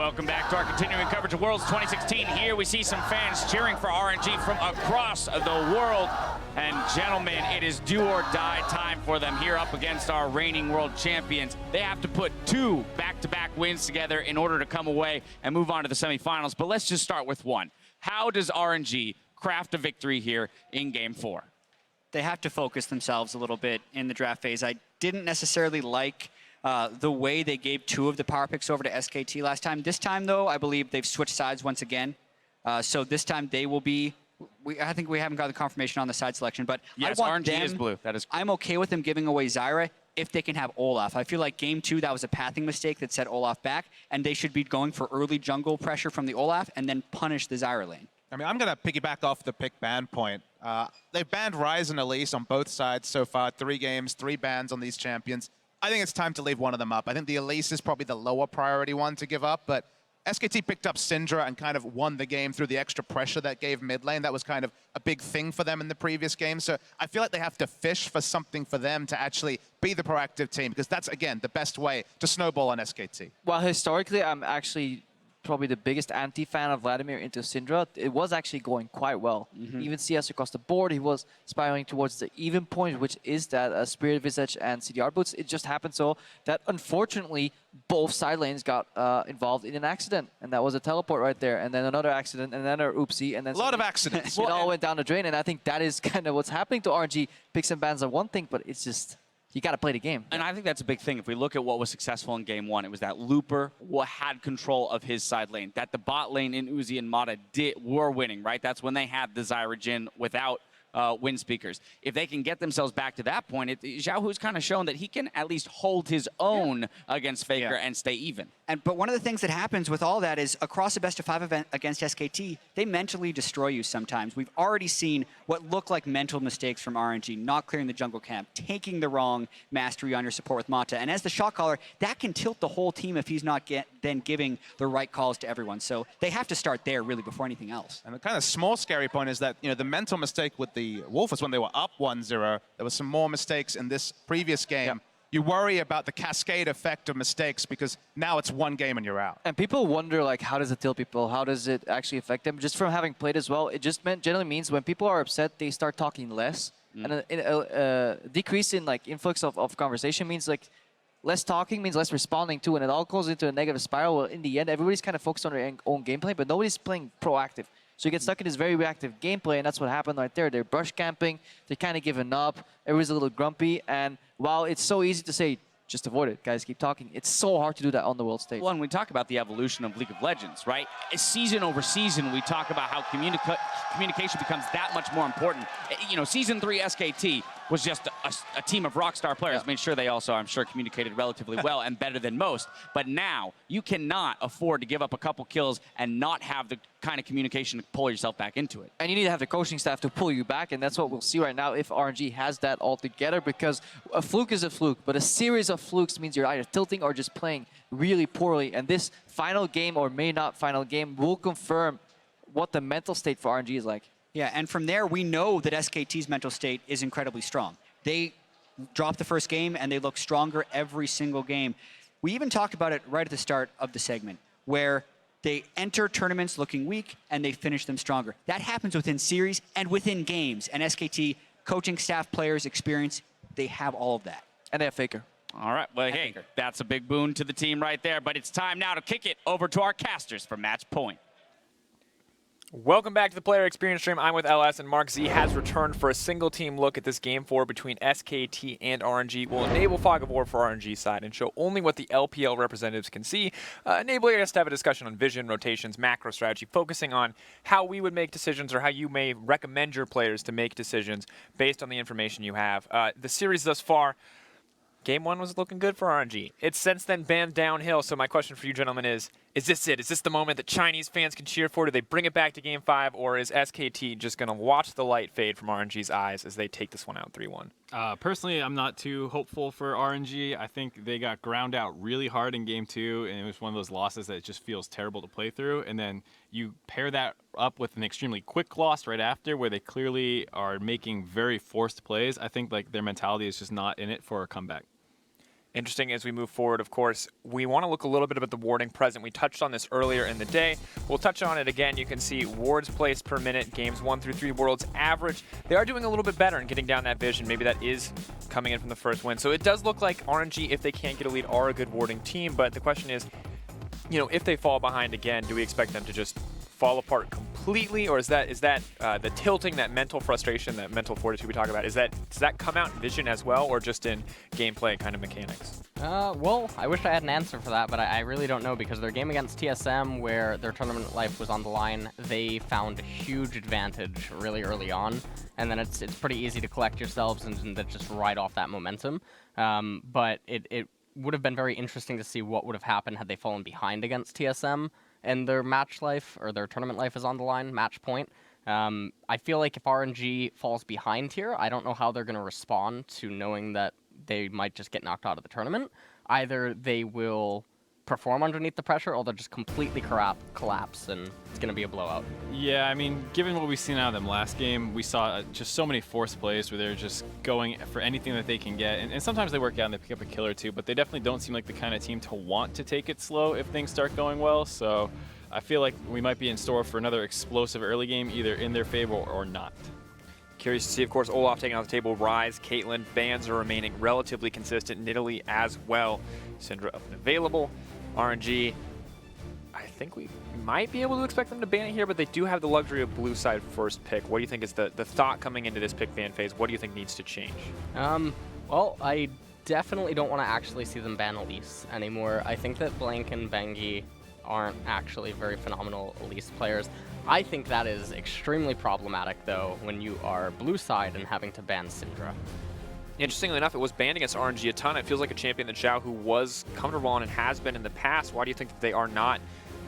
Welcome back to our continuing coverage of Worlds 2016. Here we see some fans cheering for RNG from across the world. And gentlemen, it is do or die time for them here up against our reigning world champions. They have to put 2 back-to-back wins together in order to come away and move on to the semifinals. But let's just start with one. How does RNG craft a victory here in Game 4? They have to focus themselves a little bit in the draft phase. I didn't necessarily like the way they gave 2 of the power picks over to SKT last time. This time, though, I believe they've switched sides once again. So this time they will be... I think we haven't got the confirmation on the side selection, but yes, I want RNG is blue. That is. I'm okay with them giving away Zyra if they can have Olaf. I feel like Game 2, that was a pathing mistake that set Olaf back, and they should be going for early jungle pressure from the Olaf and then punish the Zyra lane. I mean, I'm going to piggyback off the pick ban point. They've banned Ryze and Elise on both sides so far. 3 games, 3 bans on these champions. I think it's time to leave one of them up. I think the Elise is probably the lower priority one to give up, but SKT picked up Syndra and kind of won the game through the extra pressure that gave mid lane. That was kind of a big thing for them in the previous game. So I feel like they have to fish for something for them to actually be the proactive team, because that's, again, the best way to snowball on SKT. Well, historically, I'm actually probably the biggest anti-fan of Vladimir into Syndra. It was actually going quite well. Even CS across the board, he was spiraling towards the even point, which is that Spirit Visage and CDR boots. It just happened so that, unfortunately, both side lanes got involved in an accident, and that was a teleport right there, and then another accident, and then another oopsie, and then a lot of accidents. It all went down the drain, and I think that is kind of what's happening to RNG. Picks and bans are one thing, but it's just... you got to play the game. And I think that's a big thing. If we look at what was successful in Game 1, it was that Looper had control of his side lane, that the bot lane in Uzi and Mata were winning, right? That's when they had the Zyra Jhin without wind speakers. If they can get themselves back to that point, Xiaohu's kind of shown that he can at least hold his own against FLICKR and stay even. But one of the things that happens with all that is across a best-of-5 event against SKT, they mentally destroy you sometimes. We've already seen what look like mental mistakes from RNG, not clearing the jungle camp, taking the wrong mastery on your support with Mata. And as the shot caller, that can tilt the whole team if he's not then giving the right calls to everyone. So they have to start there, really, before anything else. And the kind of small scary point is that, you know, the mental mistake with the Wolf was when they were up 1-0. There were some more mistakes in this previous game. Yep. You worry about the cascade effect of mistakes because now it's 1 game and you're out. And people wonder, like, how does it tilt people? How does it actually affect them? Just from having played as well, it just generally means when people are upset, they start talking less. And a decrease in, like, influx of conversation means, like, less talking means less responding too, and it all goes into a negative spiral. Well, in the end, everybody's kind of focused on their own gameplay, but nobody's playing proactive. So you get stuck in this very reactive gameplay, and that's what happened right there. They're brush camping, they're kind of giving up, everybody's a little grumpy, and while it's so easy to say, just avoid it, guys, keep talking, it's so hard to do that on the world stage. Well, and we talk about the evolution of League of Legends, right? Season over season, we talk about how communication becomes that much more important. You know, Season 3 SKT was just a team of rockstar players. Made sure they also, I'm sure, communicated relatively well and better than most. But now, you cannot afford to give up a couple kills and not have the kind of communication to pull yourself back into it. And you need to have the coaching staff to pull you back, and that's what we'll see right now if RNG has that all together, because a fluke is a fluke, but a series of flukes means you're either tilting or just playing really poorly. And this final game, or may not final game, will confirm what the mental state for RNG is like. Yeah, and from there, we know that SKT's mental state is incredibly strong. They dropped the first game, and they look stronger every single game. We even talked about it right at the start of the segment, where they enter tournaments looking weak, and they finish them stronger. That happens within series and within games. And SKT, coaching staff, players, experience, they have all of that. And they have FLICKR. All right, well, hey, that's a big boon to the team right there. But it's time now to kick it over to our casters for Match Point. Welcome back to the Player Experience stream. I'm with LS, and Mark Z has returned for a single team look at this Game 4 between SKT and RNG. We'll enable Fog of War for RNG side and show only what the LPL representatives can see, enabling us to have a discussion on vision, rotations, macro strategy, focusing on how we would make decisions or how you may recommend your players to make decisions based on the information you have. The series thus far, Game 1 was looking good for RNG. It's since then been downhill, so my question for you gentlemen is this it? Is this the moment that Chinese fans can cheer for? Do they bring it back to Game 5, or is SKT just going to watch the light fade from RNG's eyes as they take this one out 3-1? Personally, I'm not too hopeful for RNG. I think they got ground out really hard in Game 2, and it was one of those losses that just feels terrible to play through. And then you pair that up with an extremely quick loss right after, where they clearly are making very forced plays. I think like their mentality is just not in it for a comeback. Interesting as we move forward, of course. We want to look a little bit at the warding present. We touched on this earlier in the day. We'll touch on it again. You can see wards placed per minute, games 1 through 3 worlds average. They are doing a little bit better in getting down that vision. Maybe that is coming in from the first win. So it does look like RNG, if they can't get a lead, are a good warding team. But the question is, you know, if they fall behind again, do we expect them to just fall apart completely, or is that the tilting, that mental frustration, that mental fortitude we talk about, does that come out in vision as well, or just in gameplay kind of mechanics? Well, I wish I had an answer for that, but I really don't know, because their game against TSM, where their tournament life was on the line, they found a huge advantage really early on, and then it's pretty easy to collect yourselves and then just ride off that momentum. But it would have been very interesting to see what would have happened had they fallen behind against TSM, and their match life, or their tournament life is on the line, match point. I feel like if RNG falls behind here, I don't know how they're going to respond to knowing that they might just get knocked out of the tournament. Either they will perform underneath the pressure, or they'll just completely collapse, and it's going to be a blowout. Yeah, I mean, given what we've seen out of them last game, we saw just so many forced plays where they're just going for anything that they can get. And sometimes they work out and they pick up a kill or two, but they definitely don't seem like the kind of team to want to take it slow if things start going well. So I feel like we might be in store for another explosive early game, either in their favor or not. Curious to see, of course, Olaf taking out the table, Rise, Caitlyn, bans are remaining relatively consistent, Nidalee as well. Syndra up and available. RNG, I think we might be able to expect them to ban it here, but they do have the luxury of blue side first pick. What do you think is the thought coming into this pick ban phase? What do you think needs to change? Well, I definitely don't want to actually see them ban Elise anymore. I think that Blank and Bengi aren't actually very phenomenal Elise players. I think that is extremely problematic, though, when you are blue side and having to ban Syndra. Interestingly enough, it was banned against RNG a ton. It feels like a champion that Zhao, who was comfortable on and has been in the past. Why do you think that they are not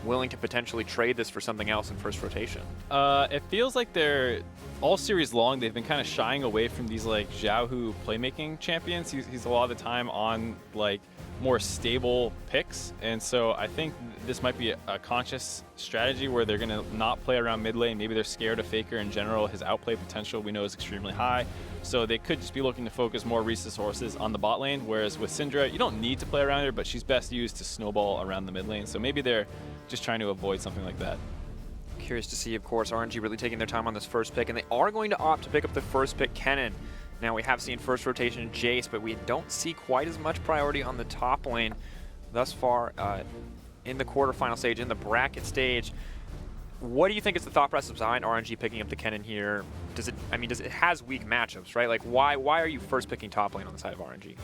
willing to potentially trade this for something else in first rotation? It feels like they're all series long. They've been kind of shying away from these like Zhao playmaking champions. He's a lot of the time on like more stable picks, and so I think this might be a conscious strategy where they're going to not play around mid lane. Maybe they're scared of FLICKR in general. His outplay potential we know is extremely high, so they could just be looking to focus more resources on the bot lane, whereas with Syndra, you don't need to play around her, but she's best used to snowball around the mid lane, so maybe they're just trying to avoid something like that. Curious to see, of course, RNG really taking their time on this first pick, and they are going to opt to pick up the first pick, Kennen. Now, we have seen first rotation Jace, but we don't see quite as much priority on the top lane thus far in the quarterfinal stage, in the bracket stage. What do you think is the thought process behind RNG picking up the Kennen here? It has weak matchups, right? Like, why are you first picking top lane on the side of RNG?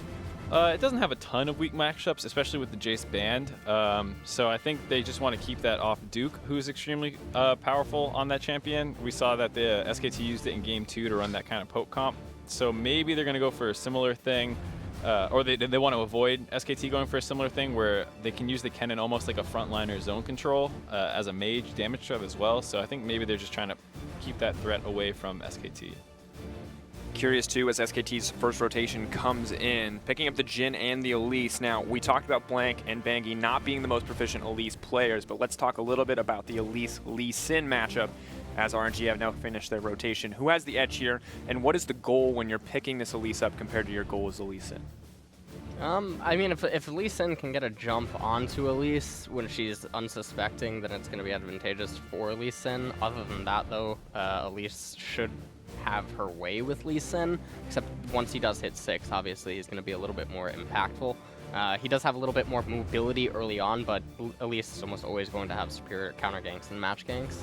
It doesn't have a ton of weak matchups, especially with the Jace banned. So I think they just want to keep that off Duke, who's extremely powerful on that champion. We saw that the SKT used it in Game 2 to run that kind of poke comp. So maybe they're going to go for a similar thing, or they want to avoid SKT going for a similar thing where they can use the Kennen almost like a frontliner zone control as a mage damage threat as well. So I think maybe they're just trying to keep that threat away from SKT. Curious too, as SKT's first rotation comes in, picking up the Jhin and the Elise. Now, we talked about Blank and Bengi not being the most proficient Elise players, but let's talk a little bit about the Elise-Lee Sin matchup, as RNG have now finished their rotation. Who has the edge here, and what is the goal when you're picking this Elise up compared to your goal as Elise Sin? I mean, if Lee Sin can get a jump onto Elise when she's unsuspecting, then it's going to be advantageous for Lee Sin. Other than that, though, Elise should have her way with Lee Sin, except once he does hit 6, obviously he's going to be a little bit more impactful. He does have a little bit more mobility early on, but Elise is almost always going to have superior counter ganks and match ganks.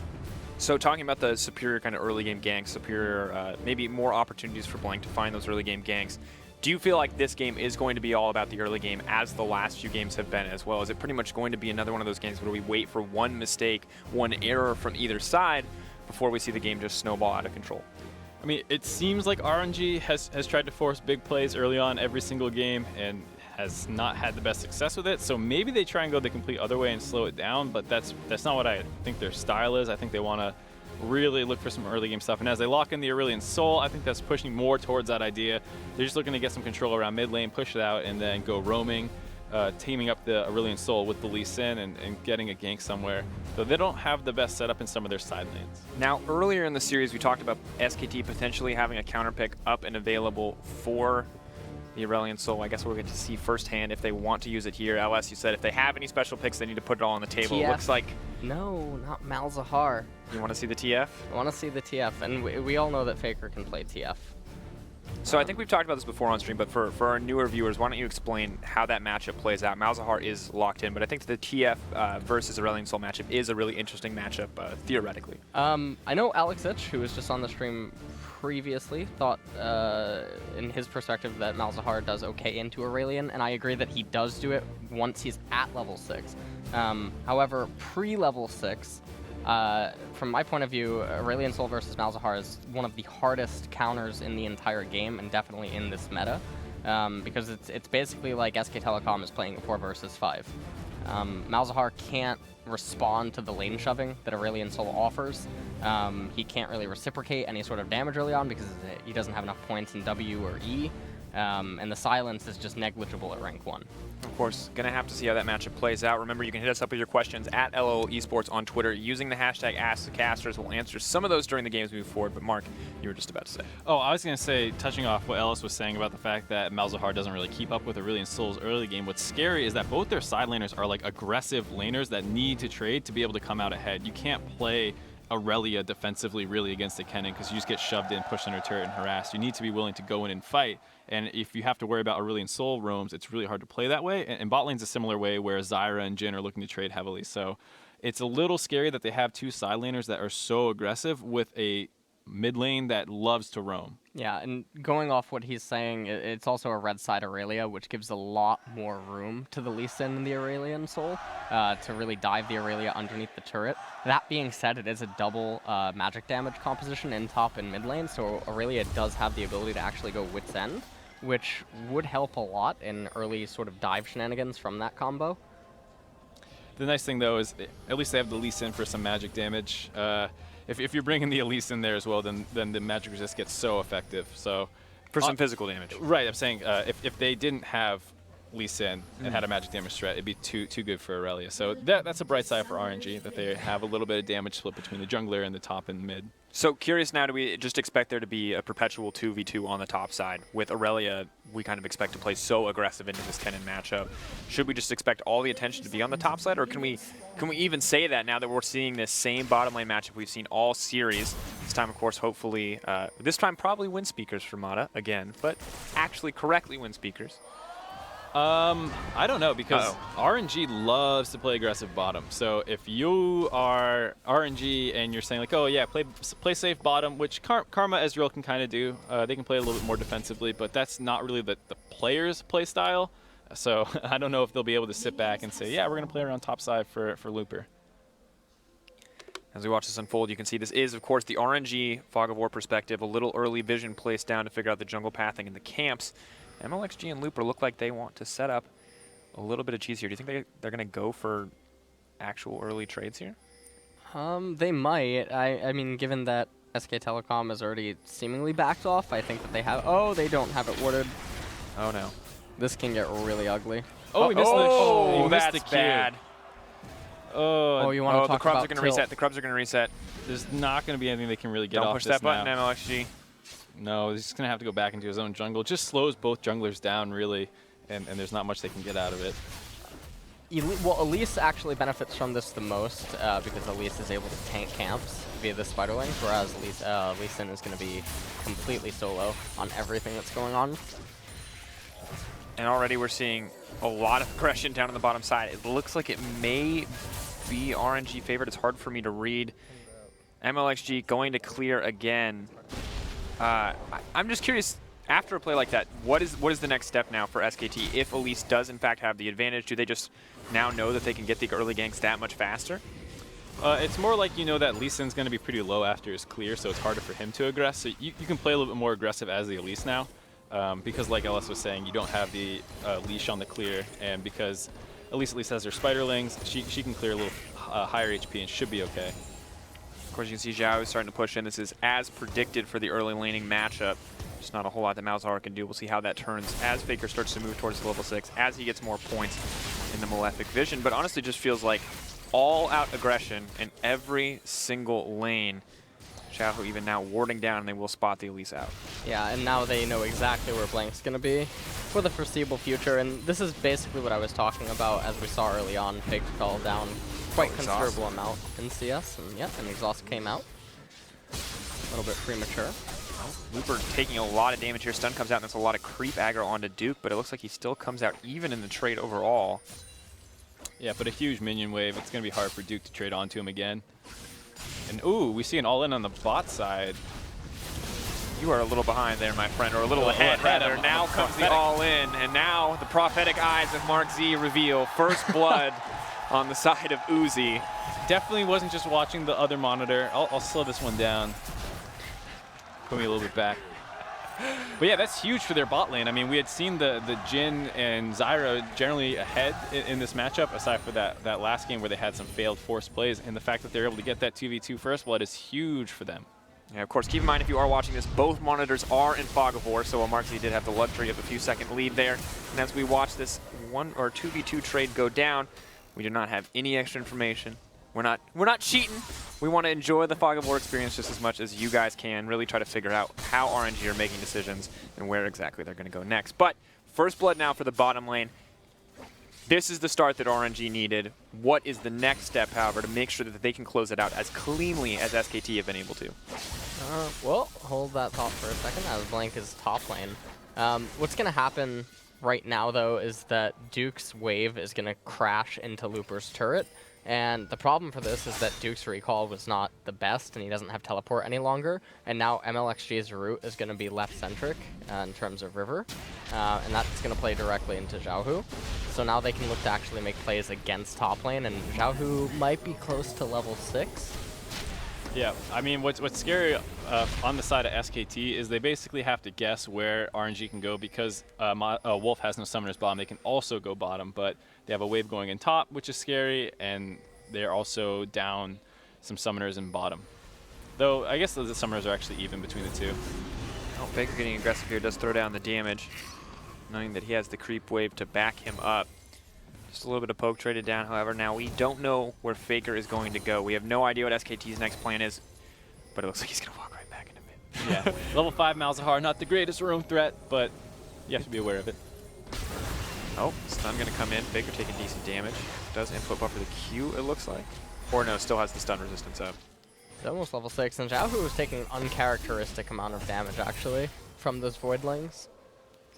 So talking about the superior kind of early game ganks, superior, maybe more opportunities for Blank to find those early game ganks, do you feel like this game is going to be all about the early game as the last few games have been as well? Is it pretty much going to be another one of those games where we wait for one mistake, one error from either side before we see the game just snowball out of control? I mean, it seems like RNG has tried to force big plays early on every single game and has not had the best success with it. So maybe they try and go the complete other way and slow it down, but that's not what I think their style is. I think they want to really look for some early game stuff. And as they lock in the Aurelion Soul, I think that's pushing more towards that idea. They're just looking to get some control around mid lane, push it out, and then go roaming, teaming up the Aurelion Soul with the Lee Sin and getting a gank somewhere. So they don't have the best setup in some of their side lanes. Now, earlier in the series, we talked about SKT potentially having a counter pick up and available for the Aurelion Soul. I guess we'll get to see firsthand if they want to use it here. LS, you said if they have any special picks, they need to put it all on the table. TF? It looks like No, not Malzahar. you want to see the TF. I want to see the TF, and we all know that FLICKR can play TF. So I think we've talked about this before on stream, but for our newer viewers, why don't you explain how that matchup plays out? Malzahar is locked in, but I think the TF versus Aurelion Soul matchup is a really interesting matchup, theoretically. I know Alex Itch, who was just on the stream previously, thought in his perspective that Malzahar does okay into Aurelion, and I agree that he does do it once he's at level 6. However, pre-level 6, from my point of view, Aurelion Soul versus Malzahar is one of the hardest counters in the entire game, and definitely in this meta, because it's basically like SK Telecom is playing 4 versus 5. Malzahar can't respond to the lane shoving that Aurelion Soul offers. He can't really reciprocate any sort of damage early on because he doesn't have enough points in W or E, and the silence is just negligible at rank 1. Of course, going to have to see how that matchup plays out. Remember, you can hit us up with your questions at LOL Esports on Twitter using the hashtag AskTheCasters. We'll answer some of those during the games move forward. But Mark, you were just about to say. Oh, I was going to say, touching off what Ellis was saying about the fact that Malzahar doesn't really keep up with Aurelion Soul's early game, what's scary is that both their side laners are like aggressive laners that need to trade to be able to come out ahead. You can't play Aurelia defensively really against a Kennen because you just get shoved in, pushed under turret, and harassed. You need to be willing to go in and fight. And if you have to worry about Aurelion Soul roams, it's really hard to play that way. And bot lane's a similar way where Zyra and Jhin are looking to trade heavily. So it's a little scary that they have 2 side laners that are so aggressive with a mid lane that loves to roam. Yeah, and going off what he's saying, it's also a red side Aurelia, which gives a lot more room to the Lee Sin and the Aurelion Soul to really dive the Aurelia underneath the turret. That being said, it is a double magic damage composition in top and mid lane, so Aurelia does have the ability to actually go Wit's End, which would help a lot in early sort of dive shenanigans from that combo. The nice thing, though, is at least they have the Lee Sin for some magic damage. If you're bringing the Elise in there as well, then the magic resist gets so effective. So For some physical damage. Right, I'm saying if they didn't have Lee Sin and had a magic damage threat, it'd be too good for Aurelia. So that's a bright side for RNG, that they have a little bit of damage split between the jungler and the top and mid. So curious now, do we just expect there to be a perpetual 2v2 on the top side? With Aurelia, we kind of expect to play so aggressive into this Kennen matchup. Should we just expect all the attention to be on the top side, or can we even say that now that we're seeing this same bottom lane matchup we've seen all series? This time, of course, hopefully, this time probably win speakers for Mata again, but actually correctly win speakers. I don't know, because RNG loves to play aggressive bottom. So if you are RNG and you're saying like, oh yeah, play safe bottom, which Karma Ezreal can kind of do. They can play a little bit more defensively, but that's not really the player's play style. So I don't know if they'll be able to sit back and say, yeah, we're going to play around top side for Looper. As we watch this unfold, you can see this is, of course, the RNG Fog of War perspective. A little early vision placed down to figure out the jungle pathing in the camps. MLXG and Looper look like they want to set up a little bit of cheese here. Do you think they're going to go for actual early trades here? They might. I mean, given that SK Telecom has already seemingly backed off, I think that they have... Oh, they don't have it warded. Oh, no. This can get really ugly. Oh, he missed the that's bad. Oh, you want to talk the Krubs about are going to reset. The Krubs are going to reset. There's not going to be anything they can really get off Don't push that button, now. MLXG. No, he's just going to have to go back into his own jungle. It just slows both junglers down, really, and there's not much they can get out of it. Well, Elise actually benefits from this the most because Elise is able to tank camps via the spider link, whereas Lee Sin is going to be completely solo on everything that's going on. And already we're seeing a lot of aggression down on the bottom side. It looks like it may be RNG favored. It's hard for me to read. MLXG going to clear again. I'm just curious, after a play like that, what is the next step now for SKT? If Elise does in fact have the advantage, do they just now know that they can get the early ganks that much faster? It's more like you know that Lee Sin's going to be pretty low after his clear, so it's harder for him to aggress. So you can play a little bit more aggressive as the Elise now, because like Ellis was saying, you don't have the leash on the clear, and because Elise at least has her spiderlings, she can clear a little higher HP and should be okay. Of course, you can see Zhao is starting to push in. This is as predicted for the early laning matchup. Just not a whole lot that Malzahar can do. We'll see how that turns as FLICKR starts to move towards the level 6, as he gets more points in the Malefic Vision. But honestly, just feels like all-out aggression in every single lane. Xiaohu even now warding down, and they will spot the Elise out. Yeah, and now they know exactly where Blank's going to be for the foreseeable future. And this is basically what I was talking about, as we saw early on. Fake fell down quite considerable amount in CS. And yeah, an exhaust came out. A little bit premature. Looper taking a lot of damage here. Stun comes out, and there's a lot of creep aggro onto Duke, but it looks like he still comes out even in the trade overall. Yeah, but a huge minion wave. It's going to be hard for Duke to trade onto him again. And ooh, we see an all-in on the bot side. You are a little behind there, my friend, or a little ahead, rather. Now comes the all-in, and now the prophetic eyes of Mark Z reveal first blood on the side of Uzi. Definitely wasn't just watching the other monitor. I'll slow this one down. Put me a little bit back. But yeah, that's huge for their bot lane. I mean, we had seen the Jhin and Zyra generally ahead in this matchup, aside for that last game where they had some failed forced plays. And the fact that they're able to get that 2v2 first blood is huge for them. Yeah, of course, keep in mind if you are watching this, both monitors are in Fog of War, so while Mark Z did have the luxury of a few second lead there. And as we watch this 1 or 2v2 trade go down, we do not have any extra information. We're not cheating. We want to enjoy the Fog of War experience just as much as you guys can. Really try to figure out how RNG are making decisions and where exactly they're going to go next. But first blood now for the bottom lane. This is the start that RNG needed. What is the next step, however, to make sure that they can close it out as cleanly as SKT have been able to? Well, hold that thought for a second as Blank is top lane. What's going to happen right now, though, is that Duke's wave is going to crash into Looper's turret. And the problem for this is that Duke's recall was not the best, and he doesn't have teleport any longer. And now MLXG's route is going to be left-centric in terms of river, and that's going to play directly into Xiaohu. So now they can look to actually make plays against top lane, and Xiaohu might be close to level 6. Yeah, I mean, what's scary on the side of SKT is they basically have to guess where RNG can go because Wolf has no summoners bottom. They can also go bottom, but they have a wave going in top, which is scary, and they're also down some summoners in bottom. Though, I guess the summoners are actually even between the two. Oh, FLICKR getting aggressive here does throw down the damage, knowing that he has the creep wave to back him up. Just a little bit of poke traded down, however. Now we don't know where FLICKR is going to go. We have no idea what SKT's next plan is, but it looks like he's going to walk right back into mid. Yeah, level 5 Malzahar, not the greatest roam threat, but you have to be aware of it. Oh, stun going to come in. FLICKR taking decent damage. Does input buffer the Q, it looks like. Or no, still has the stun resistance up. It's almost level 6, and Xiaohu was taking an uncharacteristic amount of damage, actually, from those Voidlings.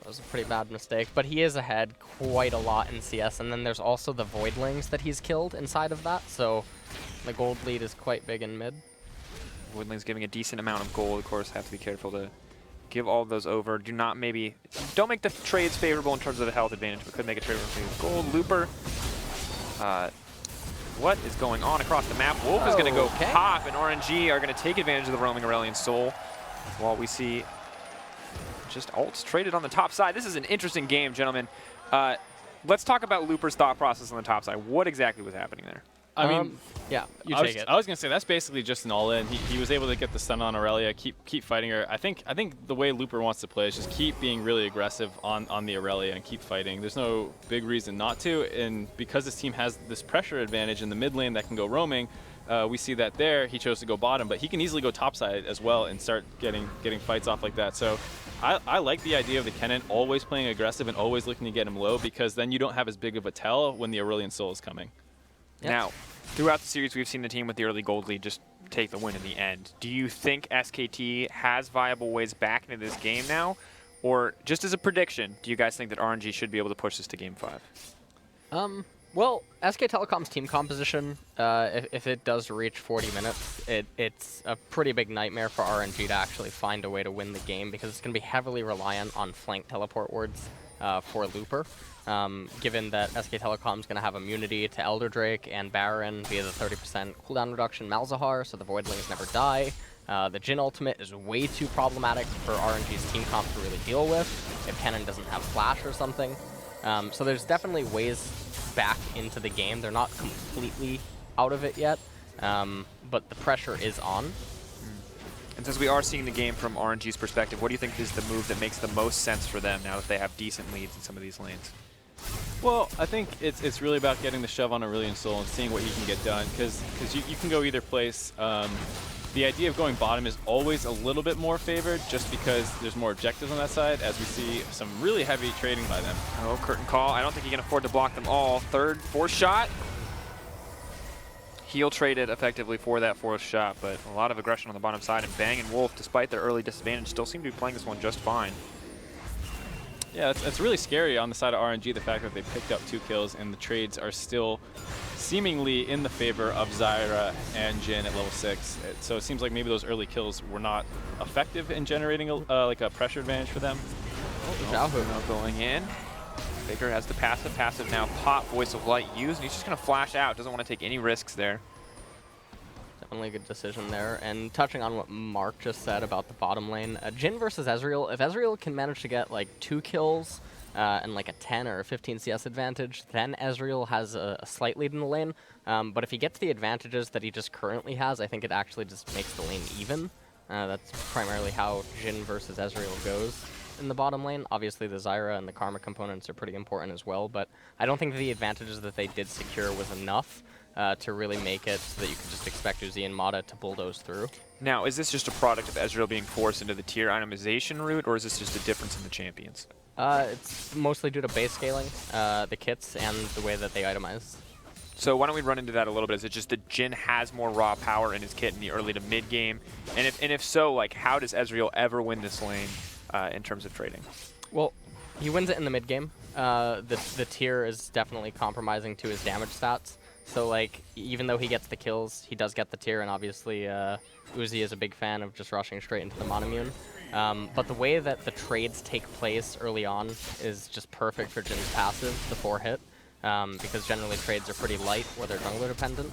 That was a pretty bad mistake, but he is ahead quite a lot in CS, and then there's also the Voidlings that he's killed inside of that, so the gold lead is quite big in mid. Voidlings giving a decent amount of gold, of course, have to be careful to give all of those over. Don't make the trades favorable in terms of the health advantage, but could make a trade with gold. Looper, what is going on across the map? Wolf is going to go pop, and RNG are going to take advantage of the roaming Aurelion Soul, while we see just ults traded on the top side. This is an interesting game, gentlemen. Let's talk about Looper's thought process on the top side. What exactly was happening there? I mean, yeah, you take it. I was gonna say that's basically just an all-in. He was able to get the stun on Aurelia, keep fighting her. I think the way Looper wants to play is just keep being really aggressive on the Aurelia and keep fighting. There's no big reason not to, and because this team has this pressure advantage in the mid lane that can go roaming, we see that there. He chose to go bottom, but he can easily go topside as well and start getting fights off like that. So I like the idea of the Kennen always playing aggressive and always looking to get him low, because then you don't have as big of a tell when the Aurelion Soul is coming. Yep. Now, throughout the series, we've seen the team with the early gold lead just take the win in the end. Do you think SKT has viable ways back into this game now? Or just as a prediction, do you guys think that RNG should be able to push this to Game 5? Well, SK Telecom's team composition, if it does reach 40 minutes, it's a pretty big nightmare for RNG to actually find a way to win the game, because it's going to be heavily reliant on flank teleport wards for Looper. Given that SK Telecom is going to have immunity to Elder Drake and Baron via the 30% cooldown reduction Malzahar, so the Voidlings never die. The Jhin ultimate is way too problematic for RNG's team comp to really deal with if Kennen doesn't have flash or something. So there's definitely ways back into the game. They're not completely out of it yet, but the pressure is on. And since we are seeing the game from RNG's perspective, what do you think is the move that makes the most sense for them now that they have decent leads in some of these lanes? Well, I think it's really about getting the shove on Aurelion Soul and seeing what he can get done, because you can go either place. the idea of going bottom is always a little bit more favored just because there's more objectives on that side, as we see some really heavy trading by them. Oh, curtain call. I don't think he can afford to block them all. Third, fourth shot. He'll trade it effectively for that fourth shot, but a lot of aggression on the bottom side. And Bang and Wolf, despite their early disadvantage, still seem to be playing this one just fine. Yeah, it's really scary on the side of RNG, the fact that they picked up 2 kills and the trades are still seemingly in the favor of Zyra and Jin at level 6. So it seems like maybe those early kills were not effective in generating like a pressure advantage for them. Xiaohu now going in. FLICKR has the passive now pop, Voice of Light used, and he's just going to flash out. Doesn't want to take any risks there. Definitely a good decision there. And touching on what Mark just said about the bottom lane, Jin versus Ezreal, if Ezreal can manage to get like 2 kills and like a 10 or a 15 CS advantage, then Ezreal has a slight lead in the lane. But if he gets the advantages that he just currently has, I think it actually just makes the lane even. That's primarily how Jin versus Ezreal goes in the bottom lane. Obviously the Zyra and the Karma components are pretty important as well, but I don't think the advantages that they did secure was enough to really make it so that you could just expect Uzi and Mata to bulldoze through. Now, is this just a product of Ezreal being forced into the tier itemization route, or is this just a difference in the champions? It's mostly due to base scaling, the kits, and the way that they itemize. So why don't we run into that a little bit? Is it just that Jin has more raw power in his kit in the early to mid game? And if so, like, how does Ezreal ever win this lane in terms of trading? Well, he wins it in the mid game. The tier is definitely compromising to his damage stats. So, like, even though he gets the kills, he does get the tier, and obviously Uzi is a big fan of just rushing straight into the Monomune. But the way that the trades take place early on is just perfect for Jin's passive, the 4-hit, because generally trades are pretty light where they're jungler dependent.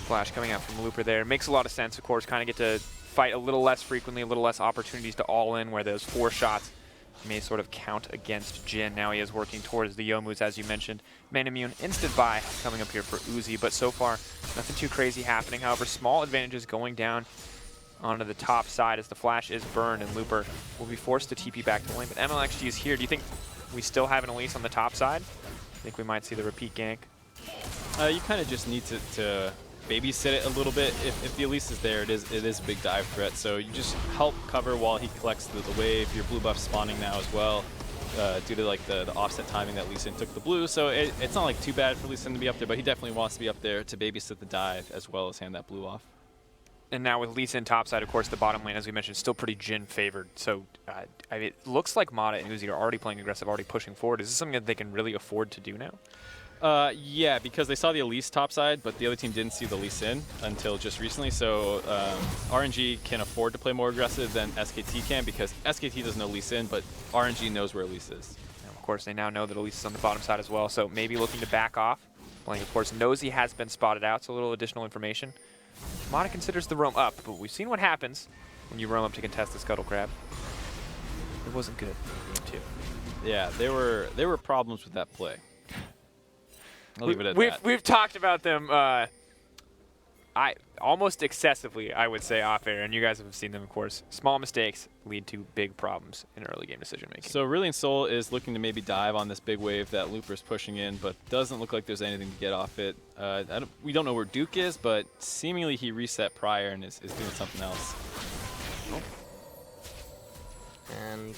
Flash coming out from Looper there. Makes a lot of sense, of course. Kind of get to fight a little less frequently, a little less opportunities to all in, where those 4 shots may sort of count against Jin. Now he is working towards the Youmu's, as you mentioned. Manamune instant buy coming up here for Uzi, but so far nothing too crazy happening. However, small advantages going down onto the top side as the flash is burned, and Looper will be forced to TP back to the lane. But MLXG is here. Do you think we still have an Elise on the top side? I think we might see the repeat gank. You kind of just need to babysit it a little bit. If the Elise is there, it is a big dive threat. So you just help cover while he collects the wave. Your blue buff spawning now as well, due to like the offset timing that Lee Sin took the blue. So it's not like too bad for Lee Sin to be up there, but he definitely wants to be up there to babysit the dive as well as hand that blue off. And now with Lee Sin topside, of course, the bottom lane, as we mentioned, still pretty Jin favored. So I mean, it looks like Mata and Uzi are already playing aggressive, already pushing forward. Is this something that they can really afford to do now? Yeah, because they saw the Elise topside, but the other team didn't see the Lee Sin until just recently. So RNG can afford to play more aggressive than SKT can, because SKT doesn't know Lee Sin, but RNG knows where Elise is. And of course, they now know that Elise is on the bottom side as well, so maybe looking to back off. Playing, of course, Nosy has been spotted out, so a little additional information. Mata considers the roam up, but we've seen what happens when you roam up to contest the Scuttle Crab. It wasn't good in game 2. Yeah, there were problems with that play. I'll leave it at that. We've talked about them almost excessively, I would say, off air, and you guys have seen them, of course. Small mistakes lead to big problems in early game decision making. So Brilliant Soul is looking to maybe dive on this big wave that Looper's pushing in, but doesn't look like there's anything to get off it. We don't know where Duke is, but seemingly he reset prior and is doing something else. Oh. And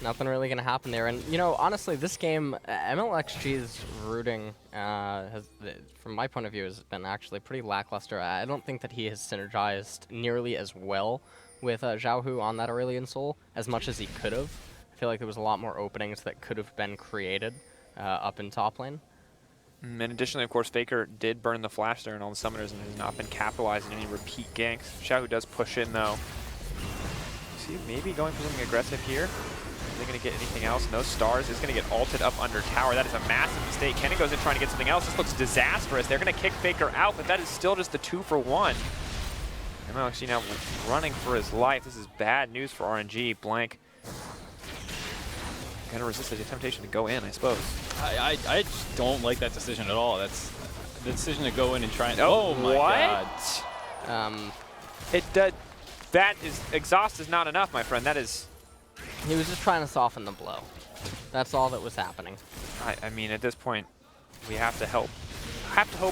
nothing really going to happen there. And, you know, honestly, this game, MLXG's rooting, from my point of view, has been actually pretty lackluster. I don't think that he has synergized nearly as well with Xiaohu on that Aurelion Soul as much as he could have. I feel like there was a lot more openings that could have been created up in top lane. And additionally, of course, FLICKR did burn the flash there and all the summoners and has not been capitalizing any repeat ganks. Xiaohu does push in, though. Maybe going for something aggressive here. Are they going to get anything else? No stars. Is going to get ulted up under tower. That is a massive mistake. Kenny goes in trying to get something else. This looks disastrous. They're going to kick FLICKR out, but that is still just the 2-for-1. MLXG now running for his life. This is bad news for RNG. Blank. Going to resist the temptation to go in, I suppose. I just don't like that decision at all. That's the decision to go in and try and... Oh my God. That is, exhaust is not enough, my friend. That is... He was just trying to soften the blow. That's all that was happening. I mean, at this point, we have to hope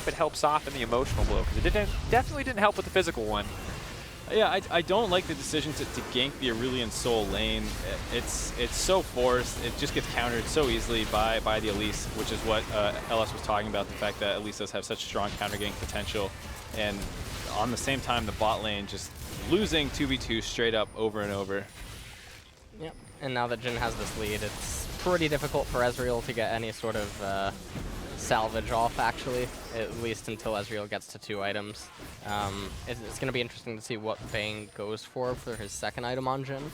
it helps soften the emotional blow, because it definitely didn't help with the physical one. Yeah, I don't like the decision to gank the Aurelion Soul lane. It's so forced. It just gets countered so easily by the Elise, which is what LS was talking about, the fact that Elise does have such strong counter gank potential. And on the same time, the bot lane just losing 2v2 straight up over and over. Yep. And now that Jin has this lead, it's pretty difficult for Ezreal to get any sort of salvage off, actually, at least until Ezreal gets to 2 items. It's going to be interesting to see what Bang goes for his second item on Jin.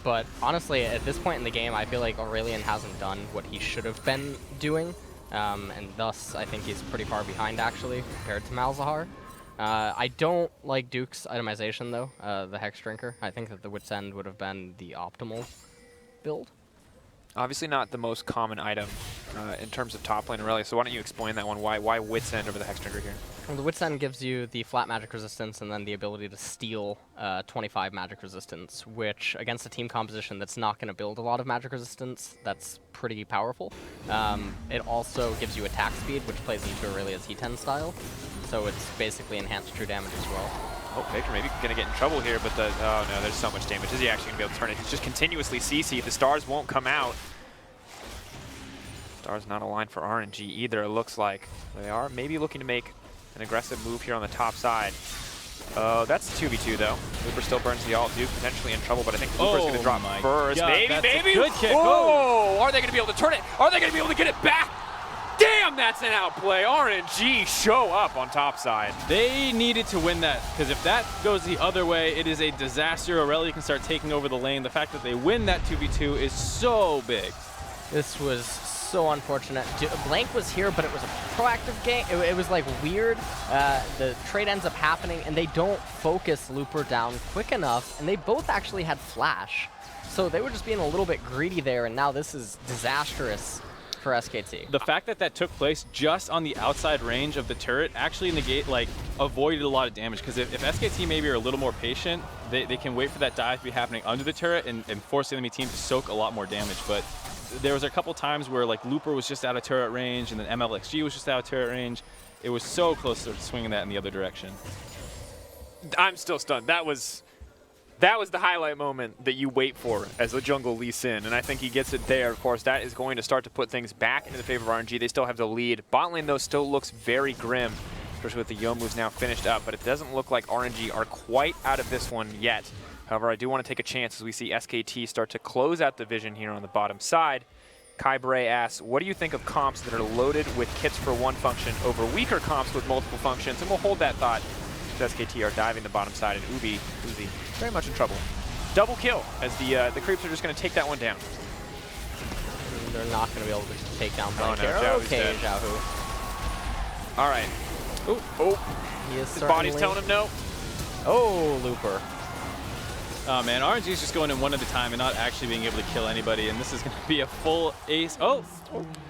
But honestly, at this point in the game, I feel like Aurelion hasn't done what he should have been doing, and thus I think he's pretty far behind, actually, compared to Malzahar. I don't like Duke's itemization, though, the Hex Drinker. I think that the Wit's End would have been the optimal build. Obviously not the most common item in terms of top lane, really. So why don't you explain that one? Why Wit's End over the Hex Drinker here? Well, the Wit's End gives you the flat magic resistance and then the ability to steal 25 magic resistance, which against a team composition that's not going to build a lot of magic resistance, that's pretty powerful. It also gives you attack speed, which plays into Aurelia's He-10 style. So it's basically enhanced true damage as well. Oh, FLICKR maybe going to get in trouble here, but oh no, there's so much damage. Is he actually going to be able to turn it? He's just continuously CC. The stars won't come out. Stars not aligned for RNG either, it looks like. They are maybe looking to make an aggressive move here on the top side. That's 2v2 though. Looper still burns the ult. Duke potentially in trouble, but I think Looper's going to drop first. God, maybe, that's maybe. A good kick. Oh, are they going to be able to turn it? Are they going to be able to get it back? Damn, that's an outplay. RNG show up on top side. They needed to win that, because if that goes the other way, it is a disaster. Aurelia can start taking over the lane. The fact that they win that 2v2 is so big. This was so unfortunate. Blank was here, but it was a proactive game. It was like weird. The trade ends up happening, and they don't focus Looper down quick enough, and they both actually had flash. So they were just being a little bit greedy there, and now this is disastrous for SKT. The fact that that took place just on the outside range of the turret actually avoided a lot of damage, because if SKT maybe are a little more patient, they can wait for that dive to be happening under the turret and force the enemy team to soak a lot more damage. But there was a couple times where like Looper was just out of turret range and then MLXG was just out of turret range. It was so close to swinging that in the other direction. I'm still stunned. That was the highlight moment that you wait for as the jungle Lee Sin, and I think he gets it there. Of course, that is going to start to put things back into the favor of RNG. They still have the lead. Bot lane, though, still looks very grim, especially with the Yo moves now finished up, but it doesn't look like RNG are quite out of this one yet. However, I do want to take a chance as we see SKT start to close out the vision here on the bottom side. Kai Bray asks, what do you think of comps that are loaded with kits for one function over weaker comps with multiple functions? And we'll hold that thought. SKT are diving the bottom side, and Uzi very much in trouble. Double kill as the creeps are just going to take that one down. They're not going to be able to take down Blank no, here. Xiaohu's Okay, dead. Xiaohu. All right. He is His body's telling him no. Oh, Looper. Oh man, RNG is just going in one at a time and not actually being able to kill anybody, and this is going to be a full ace. Oh,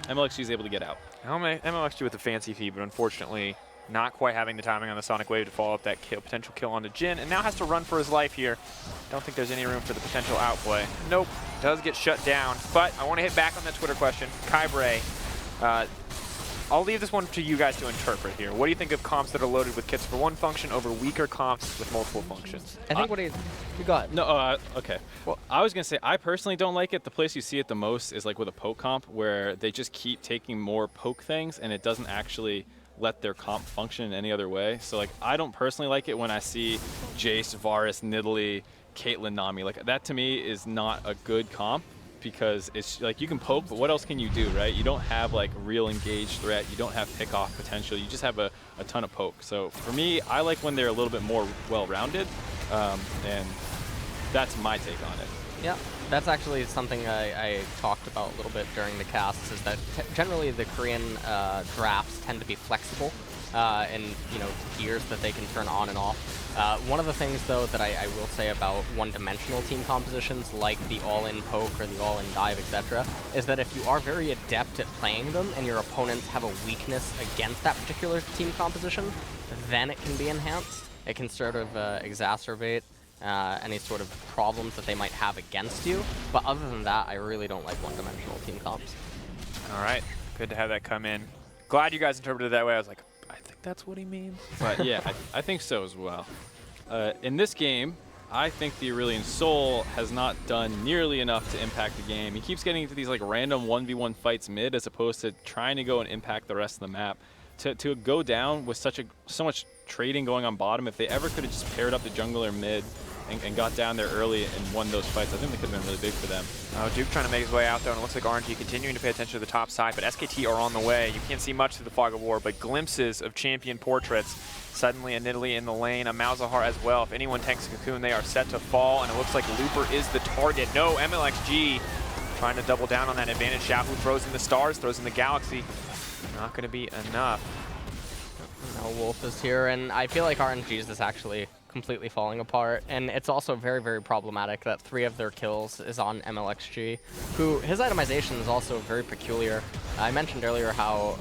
MLXG is able to get out. MLXG with a fancy feed, but unfortunately not quite having the timing on the Sonic Wave to follow up that potential kill onto Jin, and now has to run for his life here. Don't think there's any room for the potential outplay. Nope, does get shut down, but I want to hit back on that Twitter question. Kai Bray, I'll leave this one to you guys to interpret here. What do you think of comps that are loaded with kits for one function over weaker comps with multiple functions? I think you got. No, okay. Well, I was going to say, I personally don't like it. The place you see it the most is like with a poke comp, where they just keep taking more poke things, and it doesn't actually let their comp function in any other way. So like, I don't personally like it when I see Jace, Varus, Nidalee, Caitlyn, Nami. Like, that to me is not a good comp, because it's like you can poke, but what else can you do, right? You don't have like real engaged threat. You don't have pick off potential. You just have a ton of poke. So for me, I like when they're a little bit more well-rounded, and that's my take on it. Yeah, that's actually something I talked about a little bit during the casts, is that generally the Korean drafts tend to be flexible and, you know, gears that they can turn on and off. One of the things, though, that I will say about one-dimensional team compositions, like the all-in poke or the all-in dive, etc., is that if you are very adept at playing them and your opponents have a weakness against that particular team composition, then it can be enhanced. It can sort of exacerbate any sort of problems that they might have against you. But other than that, I really don't like one-dimensional team comps. All right, good to have that come in. Glad you guys interpreted it that way. I was like, I think that's what he means. But yeah, I think so as well. In this game, I think the Aurelion Sol has not done nearly enough to impact the game. He keeps getting into these like random 1v1 fights mid as opposed to trying to go and impact the rest of the map. To go down with so much trading going on bottom, if they ever could have just paired up the jungler mid and got down there early and won those fights, I think they could have been really big for them. Duke trying to make his way out there, and it looks like RNG continuing to pay attention to the top side, but SKT are on the way. You can't see much through the fog of war, but glimpses of champion portraits. Suddenly a Nidalee in the lane, a Malzahar as well. If anyone tanks Cocoon, they are set to fall, and it looks like Looper is the target. No, MLXG trying to double down on that advantage. Xiaohu throws in the stars, throws in the galaxy. Not going to be enough. Now Wolf is here, and I feel like RNG's is actually completely falling apart, and it's also very, very problematic that 3 of their kills is on MLXG, who his itemization is also very peculiar. I mentioned earlier how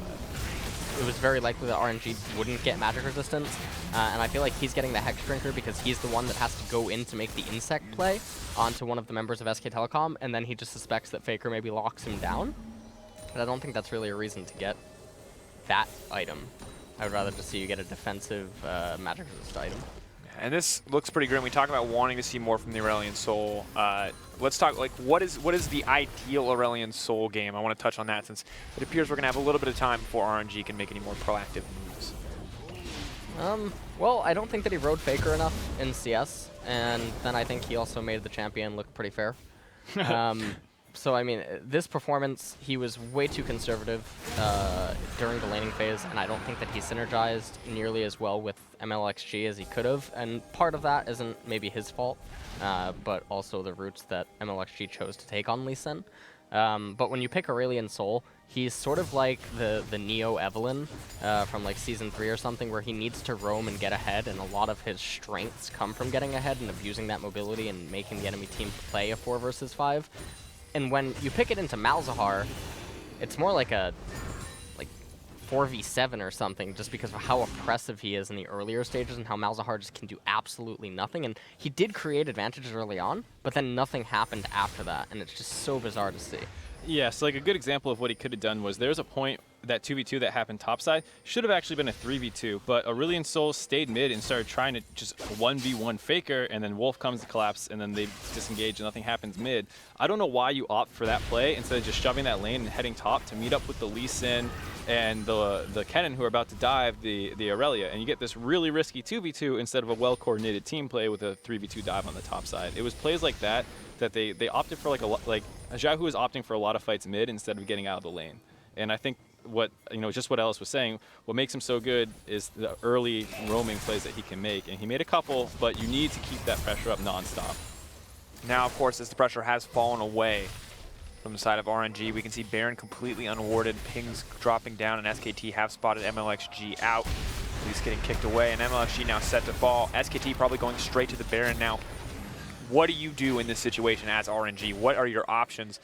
it was very likely that RNG wouldn't get magic resistance, and I feel like he's getting the Hex Drinker because he's the one that has to go in to make the insect play onto one of the members of SK Telecom, and then he just suspects that FLICKR maybe locks him down. But I don't think that's really a reason to get that item. I would rather just see you get a defensive magic resist item. And this looks pretty grim. We talk about wanting to see more from the Aurelion Sol. Let's talk, like, what is the ideal Aurelion Sol game? I want to touch on that since it appears we're going to have a little bit of time before RNG can make any more proactive moves. Well, I don't think that he rode FLICKR enough in CS, and then I think he also made the champion look pretty fair. So, I mean, this performance, he was way too conservative during the laning phase, and I don't think that he synergized nearly as well with MLXG as he could have. And part of that isn't maybe his fault, but also the routes that MLXG chose to take on Lee Sin. But when you pick Aurelion Sol, he's sort of like the Neo Evelyn from like Season 3 or something, where he needs to roam and get ahead, and a lot of his strengths come from getting ahead and abusing that mobility and making the enemy team play a 4 versus 5. And when you pick it into Malzahar, it's more like a 4v7 or something, just because of how oppressive he is in the earlier stages and how Malzahar just can do absolutely nothing. And he did create advantages early on, but then nothing happened after that, and it's just so bizarre to see. Yeah, so like a good example of what he could have done was there's a point that 2v2 that happened topside should have actually been a 3v2, but Aurelion Sol stayed mid and started trying to just 1v1 FLICKR, and then Wolf comes to collapse, and then they disengage and nothing happens mid. I don't know why you opt for that play instead of just shoving that lane and heading top to meet up with the Lee Sin and the Kennen who are about to dive the Aurelia, and you get this really risky 2v2 instead of a well-coordinated team play with a 3v2 dive on the top side. It was plays like that they opted for like Xiaohu was opting for a lot of fights mid instead of getting out of the lane. And I think just what Ellis was saying, what makes him so good is the early roaming plays that he can make, and he made a couple, but you need to keep that pressure up nonstop. Now, of course, as the pressure has fallen away from the side of RNG, we can see Baron completely unwarded, pings dropping down, and SKT have spotted MLXG out. He's getting kicked away, and MLXG now set to fall. SKT probably going straight to the Baron now. What do you do in this situation as RNG? What are your options?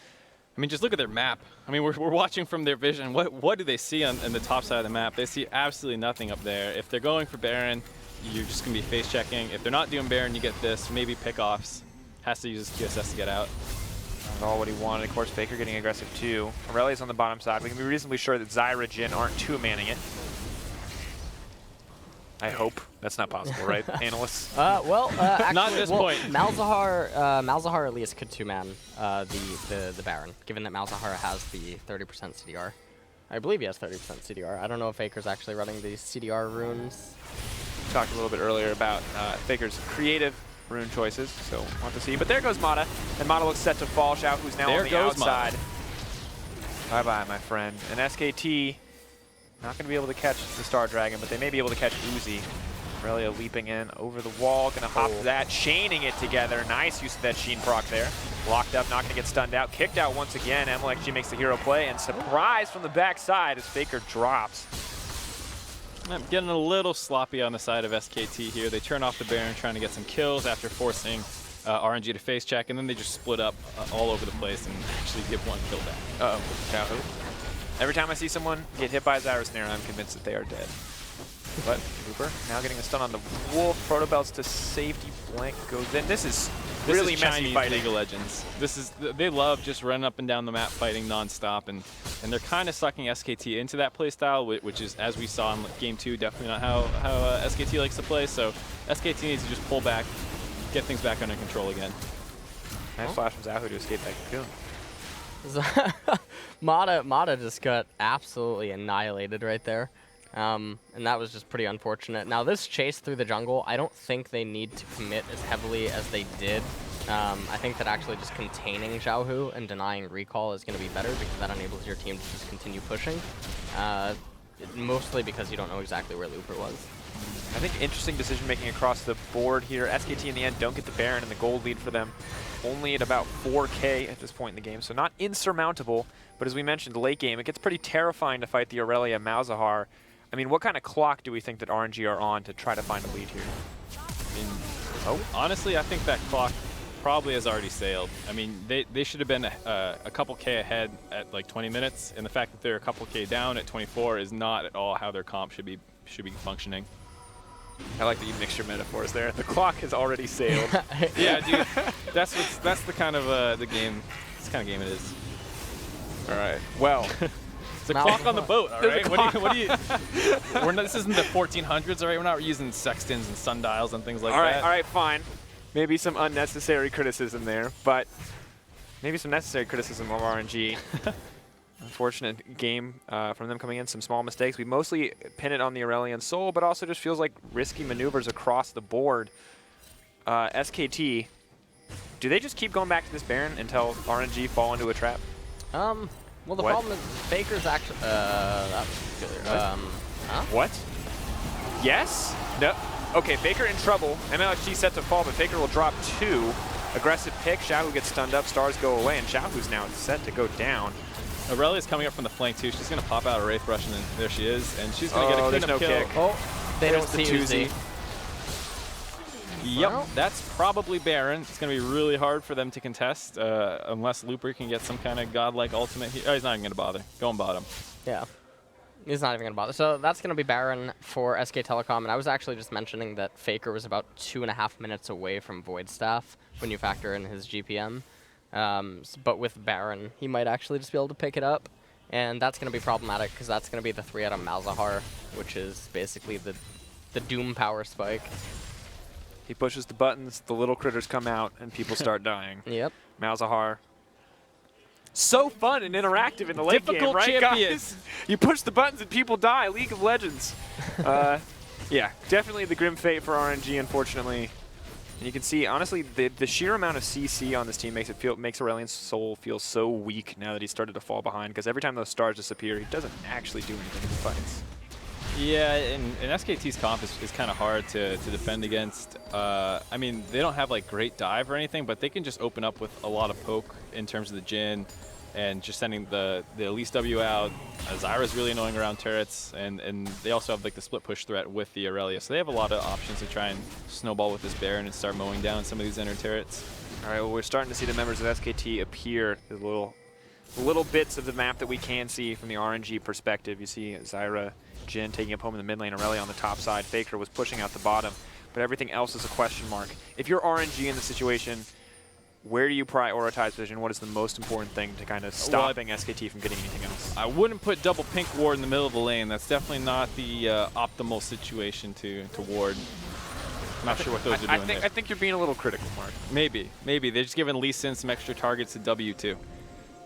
I mean, just look at their map. I mean, we're watching from their vision. What do they see on the top side of the map? They see absolutely nothing up there. If they're going for Baron, you're just going to be face checking. If they're not doing Baron, you get this, maybe pickoffs. Has to use his QSS to get out. Not all what he wanted. Of course, FLICKR getting aggressive too. Aurelia's on the bottom side. We can be reasonably sure that Zyra, Jhin aren't two-manning it. I hope. That's not possible, right, analysts? Well, actually, not at this point. Malzahar at least could two-man the Baron, given that Malzahar has the 30% CDR. I believe he has 30% CDR. I don't know if FLICKR's actually running these CDR runes. We talked a little bit earlier about FLICKR's creative rune choices, so we'll have to see. But there goes Mata, and Mata looks set to fall. Xiaohu's now on the outside. Bye-bye, my friend. And SKT not going to be able to catch the Star Dragon, but they may be able to catch Uzi. Aurelia leaping in over the wall, going to hop that, chaining it together. Nice use of that Sheen proc there. Locked up, not going to get stunned out. Kicked out once again. MLXG makes the hero play, and surprise from the backside as FLICKR drops. I'm getting a little sloppy on the side of SKT here. They turn off the Baron, trying to get some kills after forcing RNG to face check, and then they just split up all over the place and actually give one kill back. Uh-oh, Xiaohu. Every time I see someone get hit by a Zyra Snare, I'm convinced that they are dead. But Cooper now getting a stun on the Wolf. Protobelts to safety. Blank goes in. This is This really is messy Chinese fighting. League of Legends. They love just running up and down the map fighting nonstop, and they're kind of sucking SKT into that play style, which is, as we saw in Game 2, definitely not how SKT likes to play. So SKT needs to just pull back, get things back under control again. Nice flash from Zahu to escape that cocoon. Mata just got absolutely annihilated right there. And that was just pretty unfortunate. Now this chase through the jungle, I don't think they need to commit as heavily as they did. I think that actually just containing Xiaohu and denying recall is going to be better because that enables your team to just continue pushing. Mostly because you don't know exactly where Looper was. I think interesting decision making across the board here. SKT in the end don't get the Baron and the gold lead for them. Only at about 4K at this point in the game, so not insurmountable. But as we mentioned, late game, it gets pretty terrifying to fight the Aurelia Malzahar. I mean, what kind of clock do we think that RNG are on to try to find a lead here? Honestly, I think that clock probably has already sailed. I mean, they should have been a couple K ahead at like 20 minutes, and the fact that they're a couple K down at 24 is not at all how their comp should be functioning. I like that you mixed your metaphors there. The clock has already sailed. Yeah, dude, that's the kind of the game. It's the kind of game it is. All right. Well, it's a clock on the boat. All right. What do you? This isn't the 1400s, all right? We're not using sextants and sundials and things like that. All right, fine. Maybe some unnecessary criticism there, but maybe some necessary criticism of RNG. Unfortunate game from them coming in, some small mistakes. We mostly pin it on the Aurelion Soul, but also just feels like risky maneuvers across the board. SKT, do they just keep going back to this Baron until RNG fall into a trap? Well, the problem is Faker's actually. What? Yes? No. Okay, Faker in trouble. MLXG set to fall, but Faker will drop 2. Aggressive pick. Xiaohu gets stunned up. Stars go away, and Xiaohu's now set to go down. Aurelia's coming up from the flank too. She's gonna pop out a Wraith Rush, and then there she is, and she's gonna get a cleanup kill. Kick. Oh, they There's don't the see Uzi. Yep, Well. that's probably Baron. It's gonna be really hard for them to contest unless Looper can get some kind of godlike ultimate. Oh, he's not even gonna bother. Going bottom. Yeah. He's not even going to bother. So that's going to be Baron for SK Telecom. And I was actually just mentioning that Faker was about 2.5 minutes away from Void Staff when you factor in his GPM. But with Baron, he might actually just be able to pick it up. And that's going to be problematic because that's going to be the 3-item Malzahar, which is basically the Doom power spike. He pushes the buttons, the little critters come out, and people start dying. Yep. Malzahar. So fun and interactive in the late Difficult game, right, champion. guys? You push the buttons and people die. League of Legends. Yeah, definitely the grim fate for RNG, unfortunately. And you can see, honestly, the sheer amount of CC on this team makes Aurelion Soul feel so weak now that he's started to fall behind. Because every time those stars disappear, he doesn't actually do anything in the fights. Yeah, and SKT's comp is kind of hard to defend against. I mean, they don't have like great dive or anything, but they can just open up with a lot of poke in terms of the Jhin and just sending the Elise W out. Zyra's really annoying around turrets, and they also have like the split push threat with the Aurelia, so they have a lot of options to try and snowball with this Baron and start mowing down some of these inner turrets. All right, well, we're starting to see the members of SKT appear. The little bits of the map that we can see from the RNG perspective. You see Zyra, Jhin taking up home in the mid lane, Aurelia on the top side. Faker was pushing out the bottom, but everything else is a question mark. If you're RNG in the situation, where do you prioritize vision? What is the most important thing to kind of stopping SKT from getting anything else? I wouldn't put double pink ward in the middle of the lane. That's definitely not the optimal situation to ward. I'm not sure what those are doing there. I think you're being a little critical, Mark. Maybe. They're just giving Lee Sin some extra targets to W too.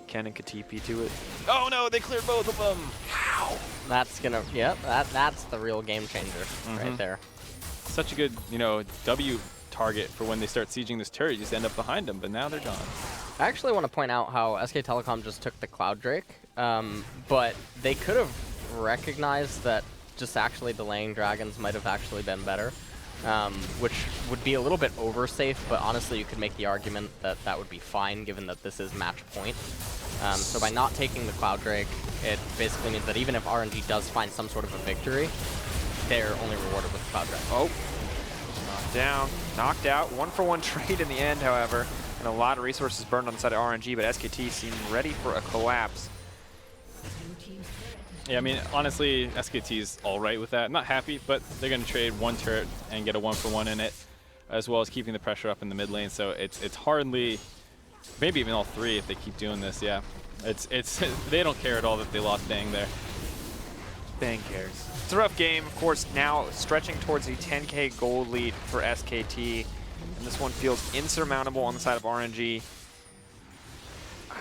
Ken and Katipi to it. Oh no, they cleared both of them. How? That's going to, yep, that's the real game changer right there. Such a good, W target for when they start sieging this turret. You just end up behind them, but now they're gone. I actually want to point out how SK Telecom just took the Cloud Drake, but they could have recognized that just actually delaying dragons might have actually been better, which would be a little bit oversafe, but honestly you could make the argument that that would be fine given that this is match point. So by not taking the Cloud Drake, it basically means that even if RNG does find some sort of a victory, they're only rewarded with the Cloud Drake. Oh. Knocked down, knocked out. 1-for-1 trade in the end, however, and a lot of resources burned on the side of RNG, but SKT seemed ready for a collapse. Yeah, I mean, honestly, SKT's all right with that. Not happy, but they're going to trade one turret and get a 1-for-1 in it. as well as keeping the pressure up in the mid lane. So it's hardly, maybe even all three if they keep doing this. Yeah, it's they don't care at all that they lost Bang there. Bang cares. It's a rough game, of course. Now stretching towards a 10K gold lead for SKT, and this one feels insurmountable on the side of RNG.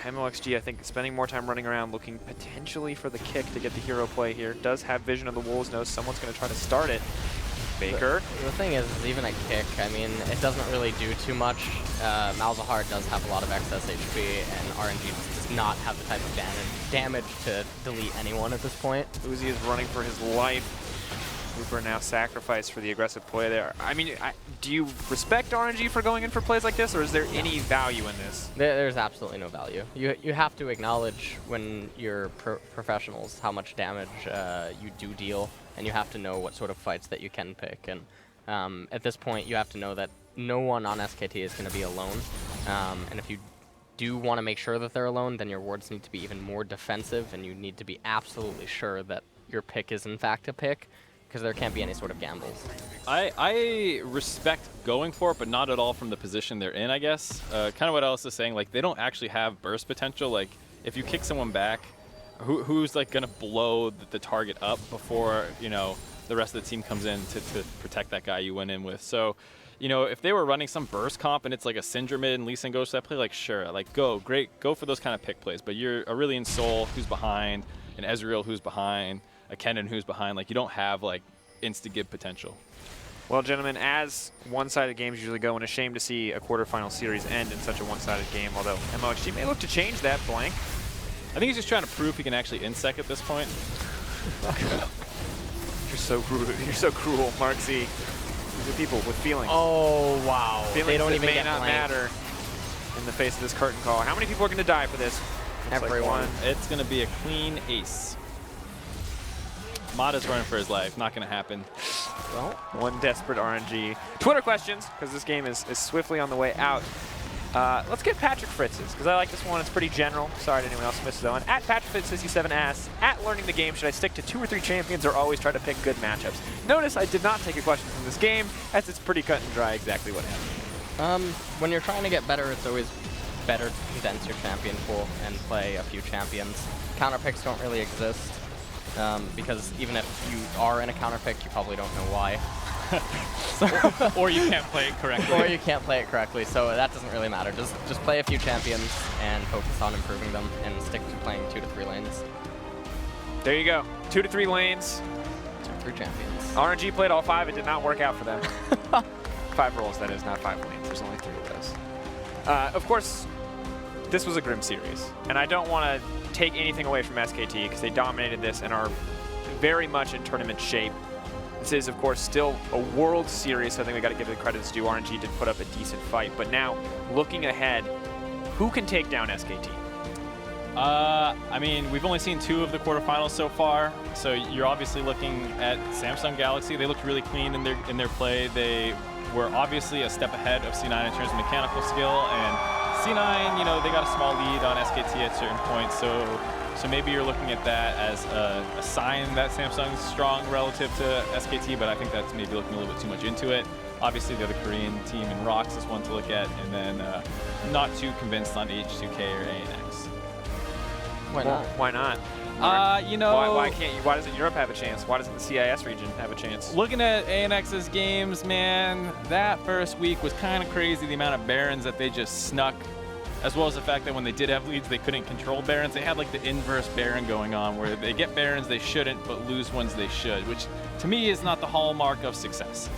MOXG, I think, spending more time running around looking potentially for the kick to get the hero play here. Does have vision of the wolves, knows someone's going to try to start it. FLICKR. The thing is even a kick, I mean, it doesn't really do too much. Malzahar does have a lot of excess HP, and RNG does not have the type of damage to delete anyone at this point. Uzi is running for his life. Cooper now sacrificed for the aggressive play there. I mean, do you respect RNG for going in for plays like this, or is there any value in this? There's absolutely no value. You have to acknowledge when you're professionals how much damage you do deal, and you have to know what sort of fights that you can pick. And at this point, you have to know that no one on SKT is going to be alone. And if you do want to make sure that they're alone, then your wards need to be even more defensive, and you need to be absolutely sure that your pick is in fact a pick, because there can't be any sort of gambles. I respect going for it, but not at all from the position they're in, I guess. Kind of what Alice is saying, like, they don't actually have burst potential. Like, if you kick someone back, who's like going to blow the target up before, you know, the rest of the team comes in to protect that guy you went in with? So, you know, if they were running some burst comp and it's like a Syndra mid and Lee Sin goes to that play, like, sure, like, go for those kind of pick plays. But you're a Aurelion Sol who's behind, an Ezreal who's behind, a Kennen who's behind. Like, you don't have like insta-give potential. Well, gentlemen, as one-sided games usually go, and a shame to see a quarterfinal series end in such a one-sided game, although MOXG may look to change that. Blank. I think he's just trying to prove he can actually insect at this point. You're so rude. You're so cruel, Mark Z. These are people with feelings. Oh, wow. Feelings They don't that even may get not blanked. matter in the face of this curtain call. How many people are going to die for this? Looks like Everyone. one. It's going to be a clean ace. Mata's running for his life. Not going to happen. Well, one desperate RNG. Twitter questions, because this game is swiftly on the way out. Let's get Patrick Fritz's, because I like this one. It's pretty general. Sorry to anyone else who missed it on. At PatrickFritz67 asks, at learning the game, should I stick to 2 or 3 champions or always try to pick good matchups? Notice I did not take a question from this game, as it's pretty cut and dry exactly what happened. When you're trying to get better, it's always better to condense your champion pool and play a few champions. Counter picks don't really exist, because even if you are in a counter pick, you probably don't know why. Or you can't play it correctly. Or you can't play it correctly, so that doesn't really matter. Just play a few champions and focus on improving them, and stick to playing 2 to 3 lanes. There you go. 2 to 3 lanes. 2 to 3 champions. RNG played all 5. It did not work out for them. 5 roles, that is, not 5 lanes. There's only 3 of those. Of course, this was a grim series, and I don't want to take anything away from SKT because they dominated this and are very much in tournament shape. This is, of course, still a World Series, so I think we got to give the credits due. RNG did put up a decent fight, but now, looking ahead, who can take down SKT? I mean, we've only seen 2 of the quarterfinals so far, so you're obviously looking at Samsung Galaxy. They looked really clean in their play. They were obviously a step ahead of C9 in terms of mechanical skill, and C9, you know, they got a small lead on SKT at certain points, so maybe you're looking at that as a sign that Samsung's strong relative to SKT, but I think that's maybe looking a little bit too much into it. Obviously, the other Korean team in Rocks is one to look at, and then not too convinced on H2K or ANX. Why not? Why not? You know, Why doesn't Europe have a chance? Why doesn't the CIS region have a chance? looking at ANX's games, man, that first week was kind of crazy, the amount of Barons that they just snuck, as well as the fact that when they did have leads, they couldn't control Barons. They had like the inverse Baron going on, where they get Barons they shouldn't, but lose ones they should, which to me is not the hallmark of success.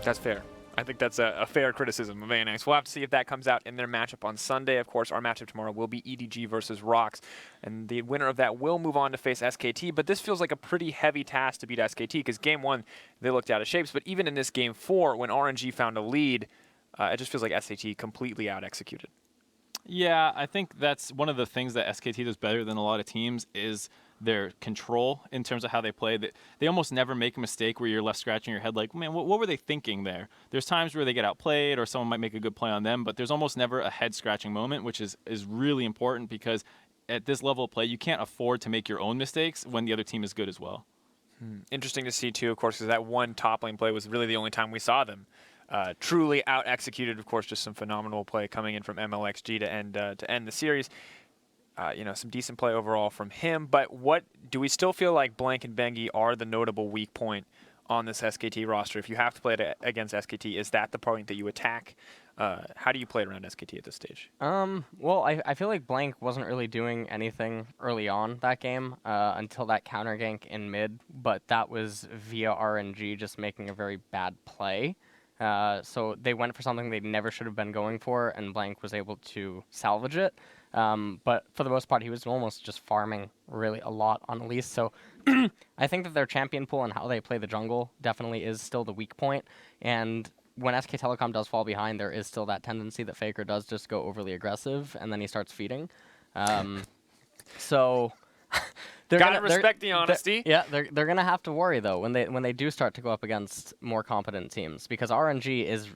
That's fair. I think that's a fair criticism of ANX. We'll have to see if that comes out in their matchup on Sunday. Of course, our matchup tomorrow will be EDG versus Rocks, and the winner of that will move on to face SKT, but this feels like a pretty heavy task to beat SKT, because Game 1, they looked out of shapes, but even in this Game 4, when RNG found a lead, it just feels like SKT completely out-executed. Yeah, I think that's one of the things that SKT does better than a lot of teams is their control in terms of how they play. They almost never make a mistake where you're left scratching your head like, man, what were they thinking there? There's times where they get outplayed or someone might make a good play on them, but there's almost never a head-scratching moment, which is really important, because at this level of play, you can't afford to make your own mistakes when the other team is good as well. Interesting to see, too, of course, because that one top lane play was really the only time we saw them truly out-executed. Of course, just some phenomenal play coming in from MLXG to end the series. Some decent play overall from him. But what do we still feel like Blank and Bengi are the notable weak point on this SKT roster? If you have to play it against SKT, is that the point that you attack? How do you play it around SKT at this stage? Well, I feel like Blank wasn't really doing anything early on that game until that counter gank in mid, but that was via RNG just making a very bad play. So they went for something they never should have been going for, and Blank was able to salvage it. But for the most part, he was almost just farming really a lot on Elise. So I think that their champion pool and how they play the jungle definitely is still the weak point. And when SK Telecom does fall behind, there is still that tendency that FLICKR does just go overly aggressive, and then he starts feeding. So gotta respect the honesty. They're gonna have to worry though when they do start to go up against more competent teams, because RNG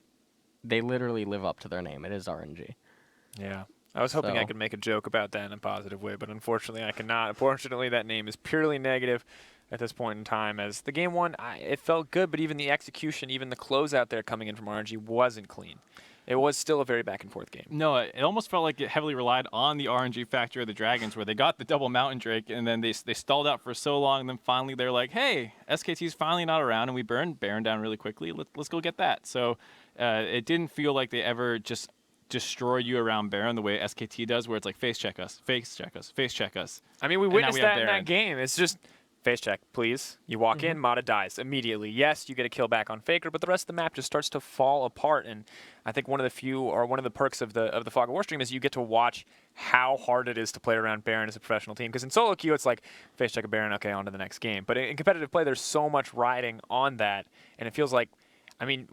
they literally live up to their name. It is RNG. Yeah. I was hoping I could make a joke about that in a positive way, but unfortunately I cannot. Unfortunately, that name is purely negative at this point in time. As the game one, it felt good, but even the execution, even the closeout there coming in from RNG wasn't clean. It was still a very back-and-forth game. No, it almost felt like it heavily relied on the RNG factor of the Dragons, where they got the double Mountain Drake, and then they stalled out for so long, and then finally they're like, hey, SKT's finally not around, and we burned Baron down really quickly. Let's go get that. So it didn't feel like they ever just destroy you around Baron the way SKT does, where it's like face check us, face check us, face check us. I mean, we witnessed that in that game. It's just face check, please. You walk in, Mata dies immediately. Yes, you get a kill back on FLICKR, but the rest of the map just starts to fall apart. And I think one of the perks of the Fog of War stream is you get to watch how hard it is to play around Baron as a professional team. Because in solo queue, it's like face check a Baron, okay, on to the next game. But in competitive play, there's so much riding on that, and it feels like, I mean,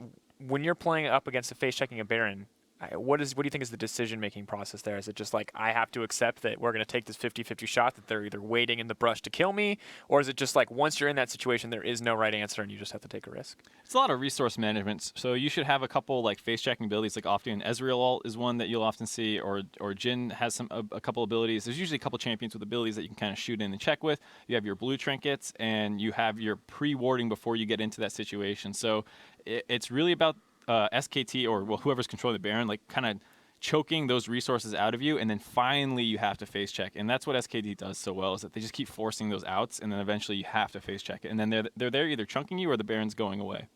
when you're playing up against a face checking a Baron, what do you think is the decision-making process there? Is it just like, I have to accept that we're going to take this 50-50 shot, that they're either waiting in the brush to kill me, or is it just like, once you're in that situation, there is no right answer and you just have to take a risk? It's a lot of resource management. So you should have a couple like face-checking abilities, like often Ezreal ult is one that you'll often see, or Jhin has a couple abilities. There's usually a couple champions with abilities that you can kind of shoot in and check with. You have your blue trinkets, and you have your pre-warding before you get into that situation. So it's really about SKT or whoever's controlling the Baron, like kind of choking those resources out of you, and then finally you have to face check. And that's what SKT does so well, is that they just keep forcing those outs, and then eventually you have to face check it. And then they're there either chunking you or the Baron's going away.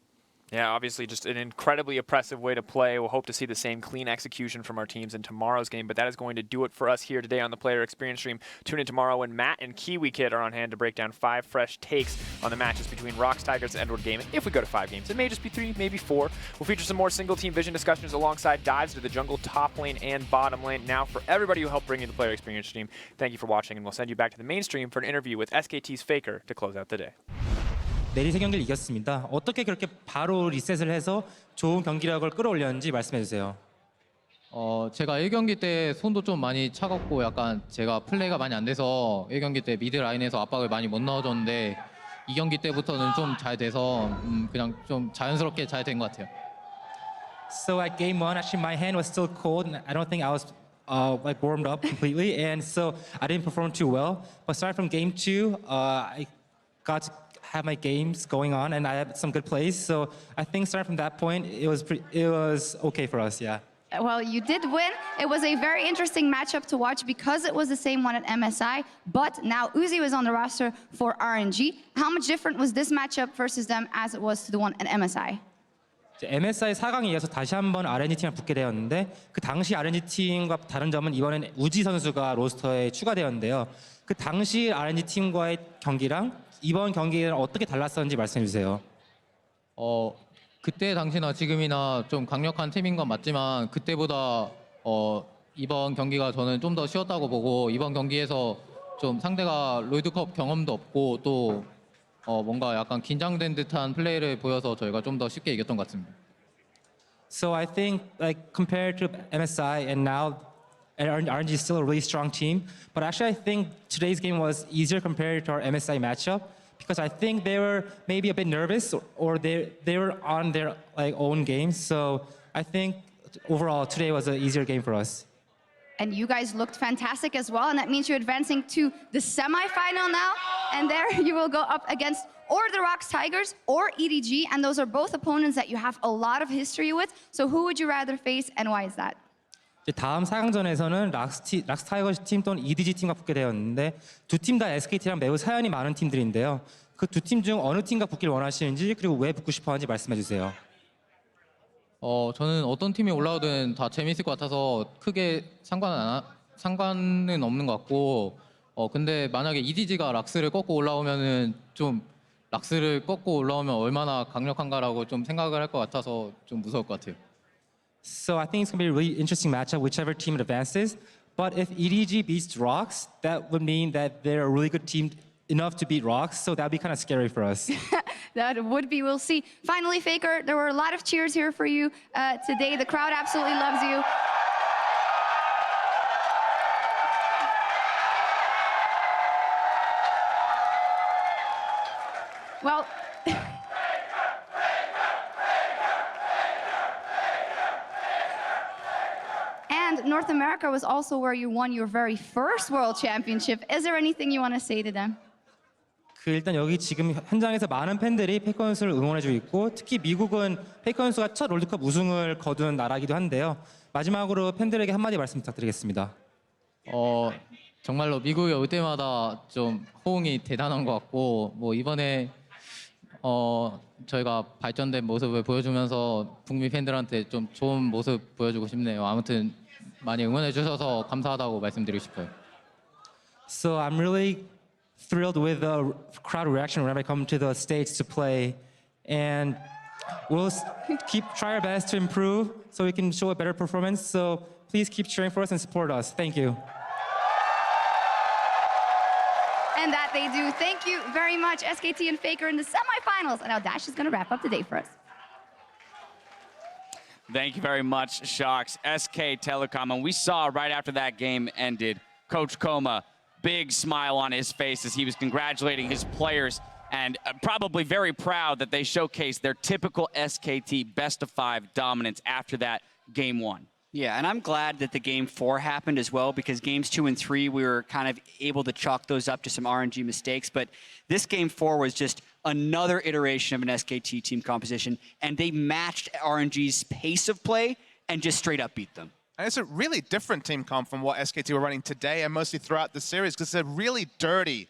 Yeah, obviously just an incredibly oppressive way to play. We'll hope to see the same clean execution from our teams in tomorrow's game, but that is going to do it for us here today on the Player Experience stream. Tune in tomorrow when Matt and Kiwi Kid are on hand to break down 5 fresh takes on the matches between Rocks, Tigers, and Edward Gaming. If we go to 5 games, it may just be 3, maybe 4. We'll feature some more single-team vision discussions alongside dives to the jungle, top lane, and bottom lane. Now, for everybody who helped bring you the Player Experience stream, thank you for watching, and we'll send you back to the main stream for an interview with SKT's FLICKR to close out the day. 내리 세 경기를 이겼습니다. 어떻게 그렇게 바로 리셋을 해서 좋은 경기력을 끌어올렸는지 말씀해 주세요. 제가 1경기 때 손도 좀 많이 차갑고 약간 제가 플레이가 많이 안 돼서 1경기 때 미드 라인에서 압박을 많이 못 넣어줬는데 2경기 때부터는 좀 잘 돼서 그냥 좀 자연스럽게 잘 된 것 같아요. So at game 1, actually my hand was still cold, and I don't think I was like warmed up completely, and so I didn't perform too well. But starting from game 2, I got to have my games going on, and I had some good plays. So I think starting from that point, it was okay for us, yeah. Well, you did win. It was a very interesting matchup to watch because it was the same one at MSI, but now Uzi was on the roster for RNG. How much different was this matchup versus them as it was to the one at MSI? MSI 4강에 이어서 다시 한번 RNG 팀을 붙게 되었는데 그 당시 RNG 팀과 다른 점은 이번엔 우지 선수가 로스터에 추가되었는데요. 그 당시 RNG 팀과의 경기랑 이번 경기는 어떻게 달랐었는지 말씀해 주세요. 그때 당시나 지금이나 좀 강력한 팀인 건 맞지만 그때보다 이번 경기가 저는 좀 더 쉬웠다고 보고 이번 경기에서 좀 상대가 롤드컵 경험도 없고 또 뭔가 약간 긴장된 듯한 플레이를 보여서 저희가 좀 더 쉽게 이겼던 것 같습니다. So I think like compared to MSI and now RNG is still a really strong team, but actually I think today's game was easier compared to our MSI matchup because I think they were maybe a bit nervous or they were on their like own game. So I think overall today was an easier game for us. And you guys looked fantastic as well, and that means you're advancing to the semifinal now. And there you will go up against or the Rocks Tigers or EDG, and those are both opponents that you have a lot of history with. So who would you rather face, and why is that? 이제 다음 4강전에서는 락스 타이거즈 팀 또는 EDG 팀과 붙게 되었는데 두 팀 다 SKT랑 매우 사연이 많은 팀들인데요. 그 두 팀 중 어느 팀과 붙기를 원하시는지 그리고 왜 붙고 싶어하는지 말씀해 주세요. 저는 어떤 팀이 올라오든 다 재밌을 것 같아서 크게 상관은 없는 것 같고 근데 만약에 EDG가 락스를 꺾고 올라오면은 좀 락스를 꺾고 올라오면 얼마나 강력한가라고 좀 생각을 할 것 같아서 좀 무서울 것 같아요. So I think it's going to be a really interesting matchup, whichever team advances. But if EDG beats Rocks, that would mean that they're a really good team enough to beat Rocks, so that'd be kind of scary for us. That would be, we'll see. Finally, FLICKR, there were a lot of cheers here for you today. The crowd absolutely loves you. Well, and North America was also where you won your very first World Championship. Is there anything you want to say to them? 그 일단 여기 지금 현장에서 많은 팬들이 페이커 선수를 응원해주고 있고 특히 미국은 페이커 선수가 첫 롤드컵 우승을 거둔 나라이기도 한데요. 마지막으로 팬들에게 한마디 말씀 부탁드리겠습니다. 정말로 미국에 올 때마다 좀 호응이 대단한 것 같고 뭐 이번에 저희가 발전된 모습을 보여주면서 북미 팬들한테 좀 좋은 모습 보여주고 싶네요. 아무튼 많이 응원해 주셔서 감사하다고 말씀드리고 싶어요. So I'm really thrilled with the crowd reaction whenever I come to the States to play, and we'll try our best to improve so we can show a better performance. So please keep cheering for us and support us. Thank you. And that they do. Thank you very much, SKT and FLICKR in the semifinals. And now Dash is going to wrap up the day for us. Thank you very much, Shocks. SK Telecom, and we saw right after that game ended, Coach Koma, big smile on his face as he was congratulating his players and probably very proud that they showcased their typical SKT best-of-5 dominance after that game one. Yeah, and I'm glad that the game 4 happened as well because games 2 and 3 we were kind of able to chalk those up to some RNG mistakes, but this game 4 was just another iteration of an SKT team composition, and they matched RNG's pace of play and just straight up beat them. And it's a really different team comp from what SKT were running today and mostly throughout the series because it's a really dirty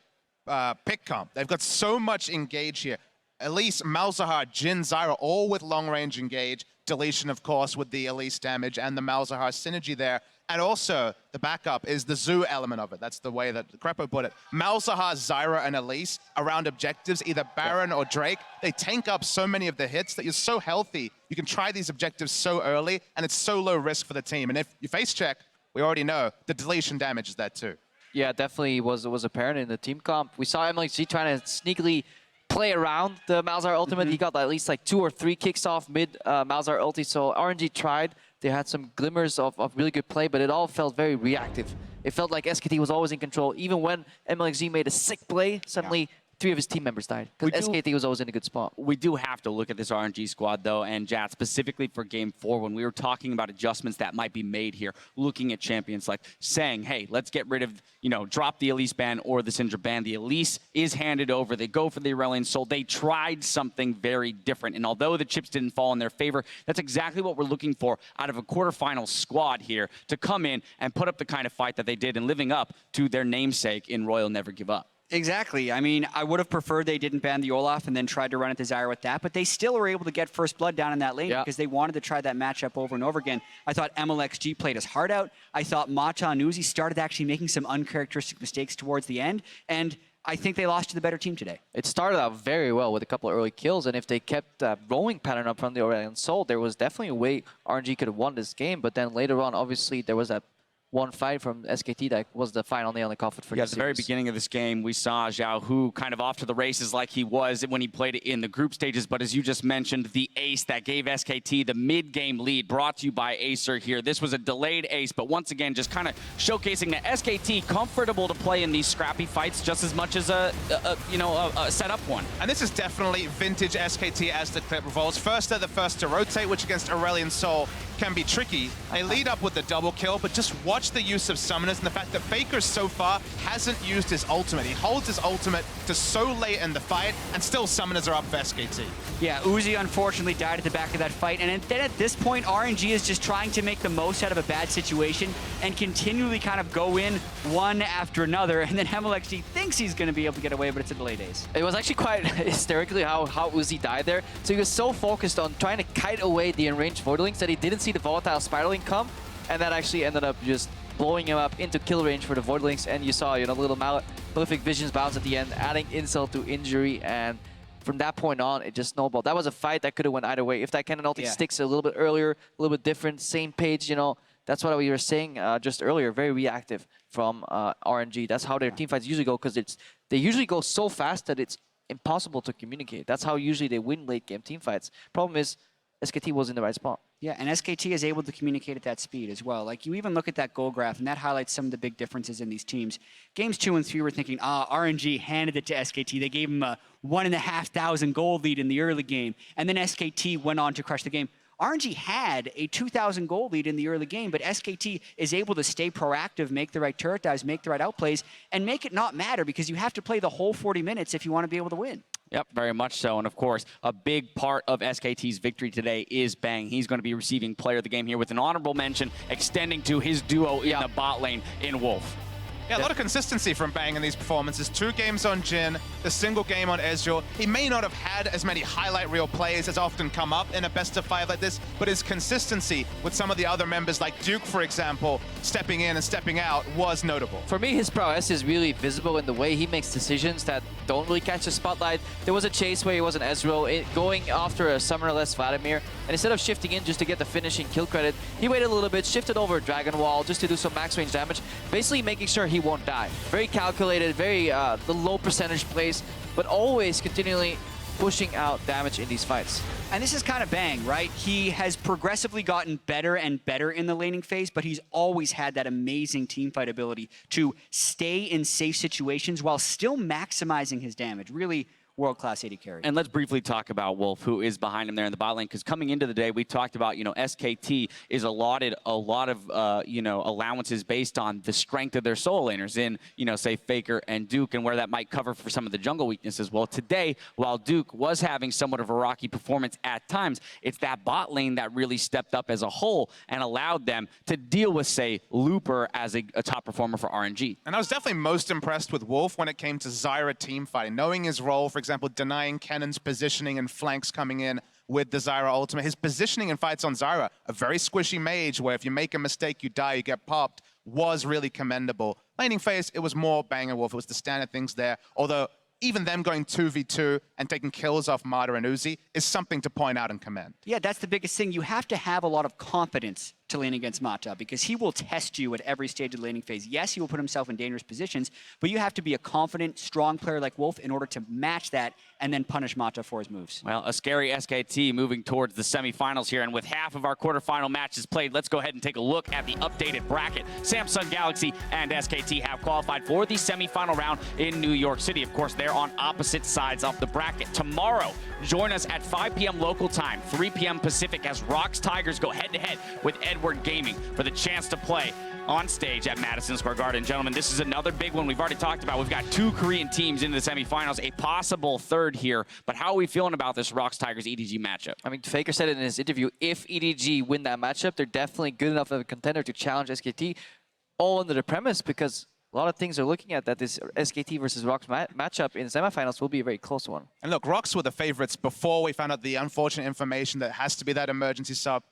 pick comp. They've got so much engage here. Elise, Malzahar, Jin, Zyra, all with long-range engage. Deletion, of course, with the Elise damage and the Malzahar synergy there. And also, the backup is the zoo element of it. That's the way that Crepo put it. Malzahar, Zyra, and Elise around objectives, either Baron or Drake. They tank up so many of the hits that you're so healthy. You can try these objectives so early, and it's so low risk for the team. And if you face check, we already know the deletion damage is there too. Yeah, definitely was apparent in the team comp. We saw MLG trying to sneakily play around the Malzahar ultimate. He got at least like 2 or 3 kicks off mid Malzahar ulti. So RNG tried. They had some glimmers of really good play, but it all felt very reactive. It felt like SKT was always in control. Even when MLG made a sick play, suddenly 3 of his team members died. Because SKT was always in a good spot. We do have to look at this RNG squad, though, and Jat, specifically for Game 4, when we were talking about adjustments that might be made here, looking at champions, like saying, hey, let's get rid of, drop the Elise ban or the Syndra ban. The Elise is handed over. They go for the Aurelion Soul. They tried something very different, and although the chips didn't fall in their favor, that's exactly what we're looking for out of a quarterfinal squad here, to come in and put up the kind of fight that they did and living up to their namesake in Royal Never Give Up. Exactly. I mean, I would have preferred they didn't ban the Olaf and then tried to run it to Zyra with that, but they still were able to get first blood down in that lane because they wanted to try that matchup over and over again. I thought MLXG played his heart out. I thought Mata and Uzi started actually making some uncharacteristic mistakes towards the end, and I think they lost to the better team today. It started out very well with a couple of early kills, and if they kept rolling pattern up from the Aurelion Soul, there was definitely a way RNG could have won this game, but then later on, obviously, there was that one fight from SKT that was the final nail in the coffin for at the very beginning of this game, we saw Zhao Hu kind of off to the races like he was when he played in the group stages. But as you just mentioned, the ace that gave SKT the mid-game lead, brought to you by Acer here. This was a delayed ace, but once again, just kind of showcasing that SKT comfortable to play in these scrappy fights just as much as a set-up one. And this is definitely vintage SKT as the clip revolves. First, they're the first to rotate, which against Aurelion Soul can be tricky. They lead up with the double kill, but just watch the use of summoners and the fact that FLICKR so far hasn't used his ultimate. He holds his ultimate to so late in the fight, and still summoners are up for SKT. Yeah, Uzi unfortunately died at the back of that fight, and then at this point, RNG is just trying to make the most out of a bad situation and continually kind of go in one after another, and then HemelXG thinks he's going to be able to get away, but it's a delay days. It was actually quite hysterically how Uzi died there. So he was so focused on trying to kite away the enraged Voidlings that he didn't see the volatile spiraling come, and that actually ended up just blowing him up into kill range for the Voidlings. And you saw, little Malefic Visions bounce at the end, adding insult to injury, and from that point on, it just snowballed. That was a fight that could have went either way. If that cannon ulti sticks a little bit earlier, a little bit different, same page, that's what we were saying just earlier. Very reactive from RNG. That's how their teamfights usually go, because they usually go so fast that it's impossible to communicate. That's how usually they win late game teamfights. Problem is, SKT was in the right spot. Yeah, and SKT is able to communicate at that speed as well. Like, you even look at that goal graph, and that highlights some of the big differences in these teams. Games 2 and 3 were thinking, RNG handed it to SKT. They gave him a 1,500 gold lead in the early game, and then SKT went on to crush the game. RNG had a 2,000 goal lead in the early game, but SKT is able to stay proactive, make the right turret dives, make the right outplays, and make it not matter, because you have to play the whole 40 minutes if you want to be able to win. Yep, very much so. And of course, a big part of SKT's victory today is Bang. He's going to be receiving player of the game here with an honorable mention extending to his duo in the bot lane in Wolf. Yeah, a lot of consistency from Bang in these performances. 2 games on Jhin, the single game on Ezreal. He may not have had as many highlight reel plays as often come up in a best-of-5 like this, but his consistency with some of the other members, like Duke, for example, stepping in and stepping out, was notable. For me, his prowess is really visible in the way he makes decisions that don't really catch the spotlight. There was a chase where he was an Ezreal going after a summoner-less Vladimir, and instead of shifting in just to get the finishing kill credit, he waited a little bit, shifted over Dragon Wall just to do some max range damage, basically making sure he won't die. Very calculated, very the low percentage plays, but always continually pushing out damage in these fights. And this is kind of Bang, right? He has progressively gotten better and better in the laning phase, but he's always had that amazing teamfight ability to stay in safe situations while still maximizing his damage. Really world-class AD carry. And let's briefly talk about Wolf, who is behind him there in the bot lane, because coming into the day, we talked about, SKT is allotted a lot of, allowances based on the strength of their solo laners in, say, FLICKR and Duke, and where that might cover for some of the jungle weaknesses. Well, today, while Duke was having somewhat of a rocky performance at times, it's that bot lane that really stepped up as a whole and allowed them to deal with, say, Looper as a top performer for RNG. And I was definitely most impressed with Wolf when it came to Zyra teamfighting, knowing his role, for example, denying Kennen's positioning and flanks coming in with the Zyra ultimate. His positioning in fights on Zyra, a very squishy mage where if you make a mistake, you die, you get popped, was really commendable. Laning phase, it was more Bang and Wolf. It was the standard things there. Although even them going 2v2 and taking kills off Marta and Uzi is something to point out and commend. Yeah, that's the biggest thing. You have to have a lot of confidence to lane against Mata, because he will test you at every stage of the laning phase. Yes, he will put himself in dangerous positions, but you have to be a confident, strong player like Wolf in order to match that and then punish Mata for his moves. Well, a scary SKT moving towards the semifinals here, and with half of our quarterfinal matches played, let's go ahead and take a look at the updated bracket. Samsung Galaxy and SKT have qualified for the semifinal round in New York City. Of course, they're on opposite sides of the bracket. Tomorrow, join us at 5 p.m. local time, 3 p.m. Pacific, as Rocks Tigers go head-to-head with Edward Gaming for the chance to play on stage at Madison Square Garden. Gentlemen, this is another big one we've already talked about. We've got 2 Korean teams in the semifinals, a possible third here. But how are we feeling about this Rocks Tigers EDG matchup? I mean, FLICKR said it in his interview, if EDG win that matchup, they're definitely good enough of a contender to challenge SKT, all under the premise, because a lot of things are looking at that this SKT versus Rocks matchup in semifinals will be a very close one. And look, Rocks were the favorites before we found out the unfortunate information that has to be that emergency sub.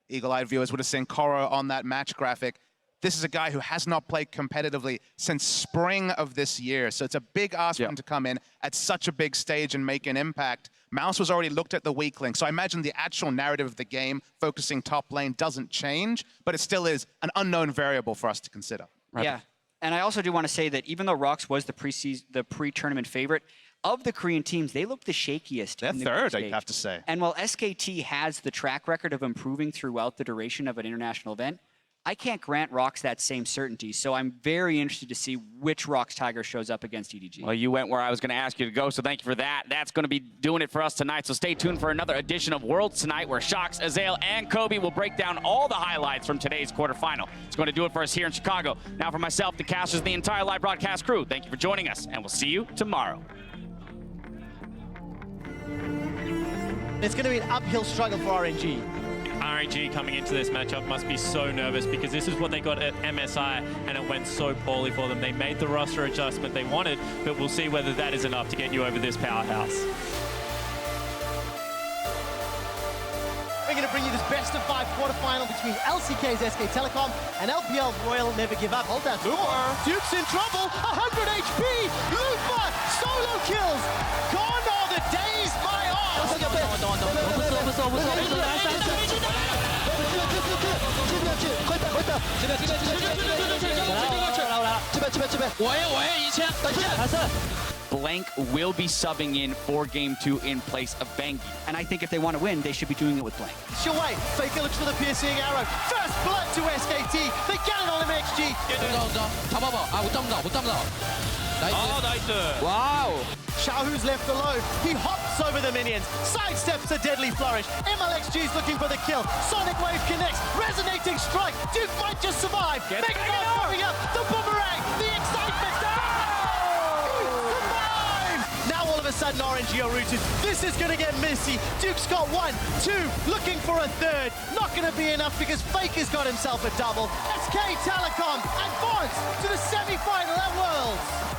Eagle-eyed viewers would have seen Koro on that match graphic. This is a guy who has not played competitively since spring of this year. So it's a big ask for him to come in at such a big stage and make an impact. Mouse was already looked at the weak link. So I imagine the actual narrative of the game, focusing top lane, doesn't change, but it still is an unknown variable for us to consider. Right? Yeah, and I also do want to say that even though Rocks was the pre-tournament favorite, of the Korean teams, they look the shakiest. They're third, I have to say. And while SKT has the track record of improving throughout the duration of an international event, I can't grant Rox that same certainty, so I'm very interested to see which Rox Tiger shows up against EDG. Well, you went where I was going to ask you to go, so thank you for that. That's going to be doing it for us tonight, so stay tuned for another edition of Worlds tonight, where Shox, Azael, and Kobe will break down all the highlights from today's quarterfinal. It's going to do it for us here in Chicago. Now for myself, the casters, and the entire live broadcast crew, thank you for joining us, and we'll see you tomorrow. It's going to be an uphill struggle for RNG. RNG coming into this matchup must be so nervous because this is what they got at MSI and it went so poorly for them. They made the roster adjustment they wanted, but we'll see whether that is enough to get you over this powerhouse. We're going to bring you this best of 5 quarterfinal between LCK's SK Telecom and LPL's Royal Never Give Up. Hold that thought. Duke's in trouble. 100 HP. Lufa solo kills. Gone are the days by all. Blank will be subbing in for Game 2 in place of Bengi. And I think if they want to win, they should be doing it with Blank. Shuwei, FLICKR looks for the piercing arrow. First blood to SKT. They get it on MXG. Wow! Xiaohu's left alone. He hops over the minions, sidesteps a deadly flourish. MLXG's looking for the kill. Sonic Wave connects, resonating strike. Duke might just survive. Megagon coming up, the boomerang, the excitement. Survive! Now all of a sudden RNG are rooted. This is gonna get messy. Duke's got 1, 2, looking for a third. Not gonna be enough because FLICKR's got himself a double. SK Telecom advance to the semi-final at Worlds.